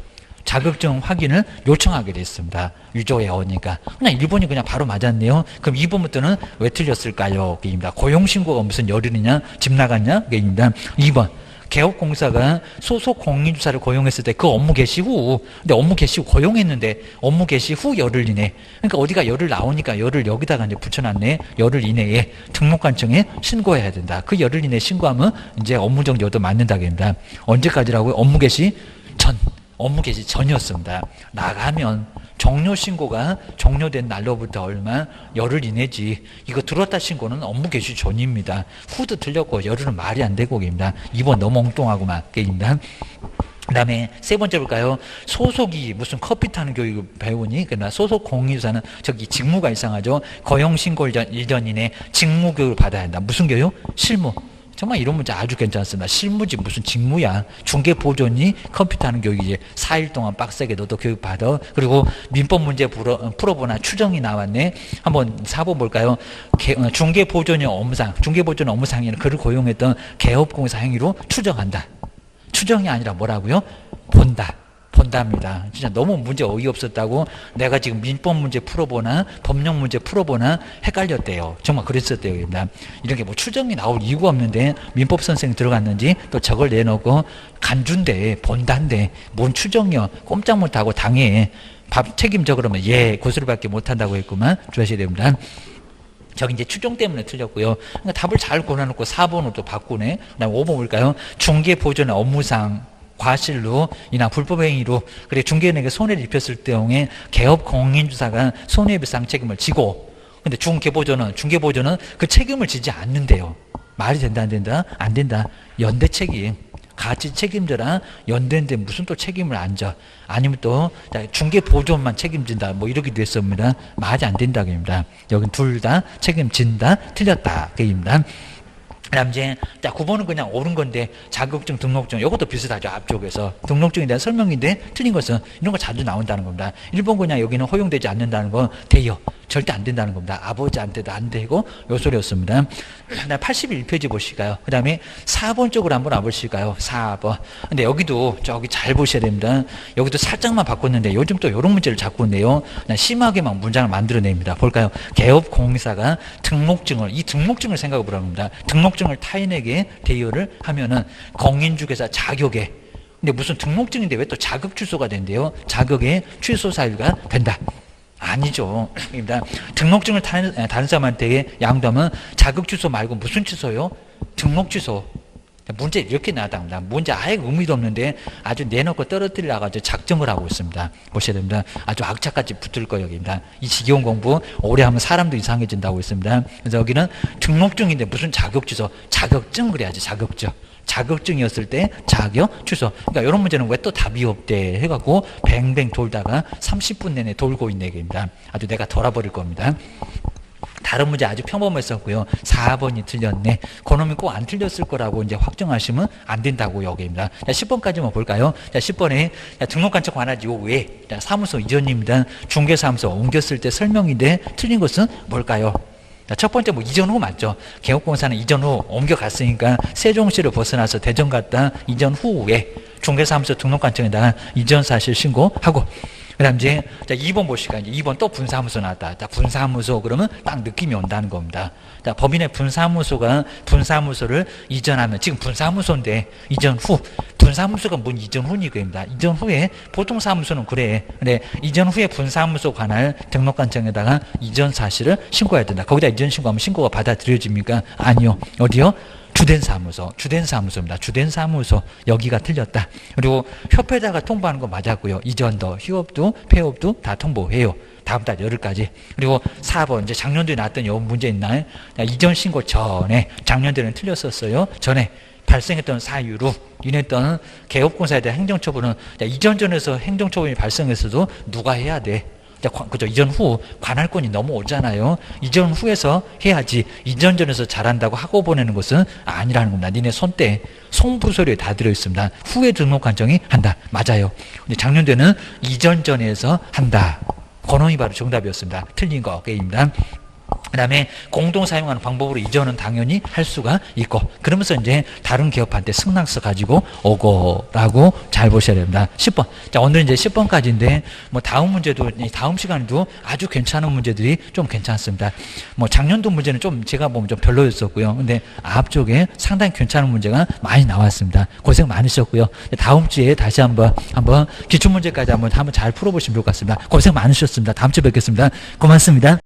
자격증 확인을 요청하게 됐습니다. 유조에 어니까. 그냥 1번이 그냥 바로 맞았네요. 그럼 2번부터는 왜 틀렸을까요? 그입니다. 고용신고가 무슨 열흘이냐? 집 나갔냐? 그입니다. 2번. 개업공사가 소속 공인주사를 고용했을 때 그 업무 개시 후, 근데 업무 개시 후 고용했는데 업무 개시 후 열흘 이내. 그러니까 어디가 열흘 나오니까 열흘 여기다가 이제 붙여놨네. 열흘 이내에 등록관청에 신고해야 된다. 그 열흘 이내 신고하면 이제 업무정지도 맞는다겠습니다. 언제까지라고요? 업무 개시 전. 업무 개시 전이었습니다. 나가면 종료 신고가 종료된 날로부터 얼마? 열흘 이내지. 이거 들었다 신고는 업무 개시 전입니다. 후도 틀렸고 열흘은 말이 안 되고 입니다. 2번 너무 엉뚱하고만 게입니다. 그 다음에 3번째 볼까요? 소속이 무슨 커피 타는 교육을 배우니? 그러나 소속 공인주사는 저기 직무가 이상하죠. 고용신고 이전 이내 직무교육을 받아야 한다. 무슨 교육? 실무. 정말 이런 문제 아주 괜찮습니다. 실무지 무슨 직무야. 중개보존이 컴퓨터하는 교육이지. 4일 동안 빡세게 너도 교육받아. 그리고 민법 문제 풀어보나 추정이 나왔네. 한번 4번 볼까요? 중개보존의 업무상, 중개보존 업무상에는 그를 고용했던 개업공사 행위로 추정한다. 추정이 아니라 뭐라고요? 본다. 본답니다. 진짜 너무 문제 어이없었다고 내가 지금 민법 문제 풀어보나 법령 문제 풀어보나 헷갈렸대요. 정말 그랬었대요. 이런 게 뭐 추정이 나올 이유가 없는데 민법 선생 들어갔는지 또 저걸 내놓고 간주인데 본다인데 뭔 추정이요. 꼼짝 못하고 당해. 밥 책임져 그러면 예 고소리밖에 못한다고 했구만. 주하셔야 됩니다. 저기 이제 추정 때문에 틀렸고요. 그러니까 답을 잘 골라놓고 4번으로 또 바꾸네. 그다음 5번 볼까요? 중개보존의 업무상 과실로 이나 불법행위로 그래 중개인에게 손해를 입혔을 경우에 개업 공인주사가 손해배상 책임을 지고 근데 중개보존은 그 책임을 지지 않는데요. 말이 된다 안 된다? 안 된다. 연대 책임. 같이 책임져라. 연대인데 무슨 또 책임을 안 져. 아니면 또 중개보존만 책임진다. 뭐 이렇게 됐습니다. 말이 안 된다. 그입니다. 여긴 둘 다 책임진다. 틀렸다. 그입니다. 그다음 이제 9번은 그냥 옳은 건데 자격증 등록증 이것도 비슷하죠. 앞쪽에서 등록증에 대한 설명인데 틀린 것은 이런 거 자주 나온다는 겁니다. 1번 그냥 여기는 허용되지 않는다는 건 돼요. 절대 안 된다는 겁니다. 아버지한테도 안 되고 요 소리였습니다. 그다음 81페이지 보실까요? 그 다음에 4번 쪽으로 한번 와보실까요? 4번. 근데 여기도 저기 잘 보셔야 됩니다. 여기도 살짝만 바꿨는데 요즘 또 이런 문제를 자꾸 내요. 심하게만 문장을 만들어냅니다. 볼까요? 개업공사가 이 등록증을 생각해 보라는 겁니다. 등록증을 타인에게 대여를 하면은 공인중개사 자격에 근데 무슨 등록증인데 왜 또 자격 취소가 된대요? 자격의 취소 사유가 된다. 아니죠. 등록증을 다른 사람한테 양도하면 자격 취소 말고 무슨 취소요? 등록 취소. 문제 이렇게 나왔답니다. 문제 아예 의미도 없는데 아주 내놓고 떨어뜨리려고 아주 작정을 하고 있습니다. 보셔야 됩니다. 아주 악착같이 붙을 거예요. 여기입니다. 이 지겨운 공부 오래 하면 사람도 이상해진다고 있습니다. 그래서 여기는 등록증인데 무슨 자격 취소? 자격증 그래야지. 자격증. 자격증이었을 때 자격 취소. 그러니까 이런 문제는 왜 또 답이 없대 해갖고 뱅뱅 돌다가 30분 내내 돌고 있는 얘기입니다. 아주 내가 돌아버릴 겁니다. 다른 문제 아주 평범했었고요. 4번이 틀렸네. 그놈이 꼭 안 틀렸을 거라고 이제 확정하시면 안 된다고 여기입니다. 자, 10번까지만 볼까요? 자, 10번에 등록관청 관하지 요 외에 사무소 이전입니다. 중개사무소 옮겼을 때 설명인데 틀린 것은 뭘까요? 자, 첫 번째 뭐 이전 후 맞죠? 개업공사는 이전 후 옮겨갔으니까 세종시를 벗어나서 대전 갔다 이전 후에 중개사무소 등록관청에다가 이전 사실 신고하고, 그 다음 이제, 자, 2번 보시니까 이제 2번 또 분사무소 나왔다. 자, 분사무소 그러면 딱 느낌이 온다는 겁니다. 자, 법인의 분사무소가 분사무소를 이전하면, 지금 분사무소인데, 이전 후, 분사무소가 뭔 이전 후니까입니다. 이전 후에, 보통 사무소는 그래. 근데 이전 후에 분사무소 관할 등록관청에다가 이전 사실을 신고해야 된다. 거기다 이전 신고하면 신고가 받아들여집니까? 아니요. 어디요? 주된 사무소입니다. 주된 사무소. 여기가 틀렸다. 그리고 협회에다가 통보하는 거 맞았고요. 이전도, 휴업도, 폐업도 다 통보해요. 다음 달 열흘까지. 그리고 4번, 이제 작년도에 나왔던 요 문제 있나요? 이전 신고 전에, 작년도에는 틀렸었어요. 전에 발생했던 사유로 인했던 개업공사에 대한 행정처분은, 이전전에서 행정처분이 발생했어도 누가 해야 돼? 그죠. 이전 후 관할권이 넘어오잖아요. 이전 후에서 해야지, 이전 전에서 잘한다고 하고 보내는 것은 아니라는 겁니다. 니네 손때 송부서류에 다 들어있습니다. 후에 등록관청이 한다. 맞아요. 근데 작년도에는 이전 전에서 한다. 그놈이 바로 정답이었습니다. 틀린 거 게임입니다. 그 다음에 공동 사용하는 방법으로 이전은 당연히 할 수가 있고, 그러면서 이제 다른 기업한테 승낙서 가지고 오고라고 잘 보셔야 됩니다. 10번. 자, 오늘 이제 10번까지인데, 뭐 다음 문제도, 다음 시간에도 아주 괜찮은 문제들이 좀 괜찮습니다. 뭐 작년도 문제는 좀 제가 보면 좀 별로였었고요. 근데 앞쪽에 상당히 괜찮은 문제가 많이 나왔습니다. 고생 많으셨고요. 다음 주에 다시 한번 기출문제까지 한번 잘 풀어보시면 좋을 것 같습니다. 고생 많으셨습니다. 다음 주에 뵙겠습니다. 고맙습니다.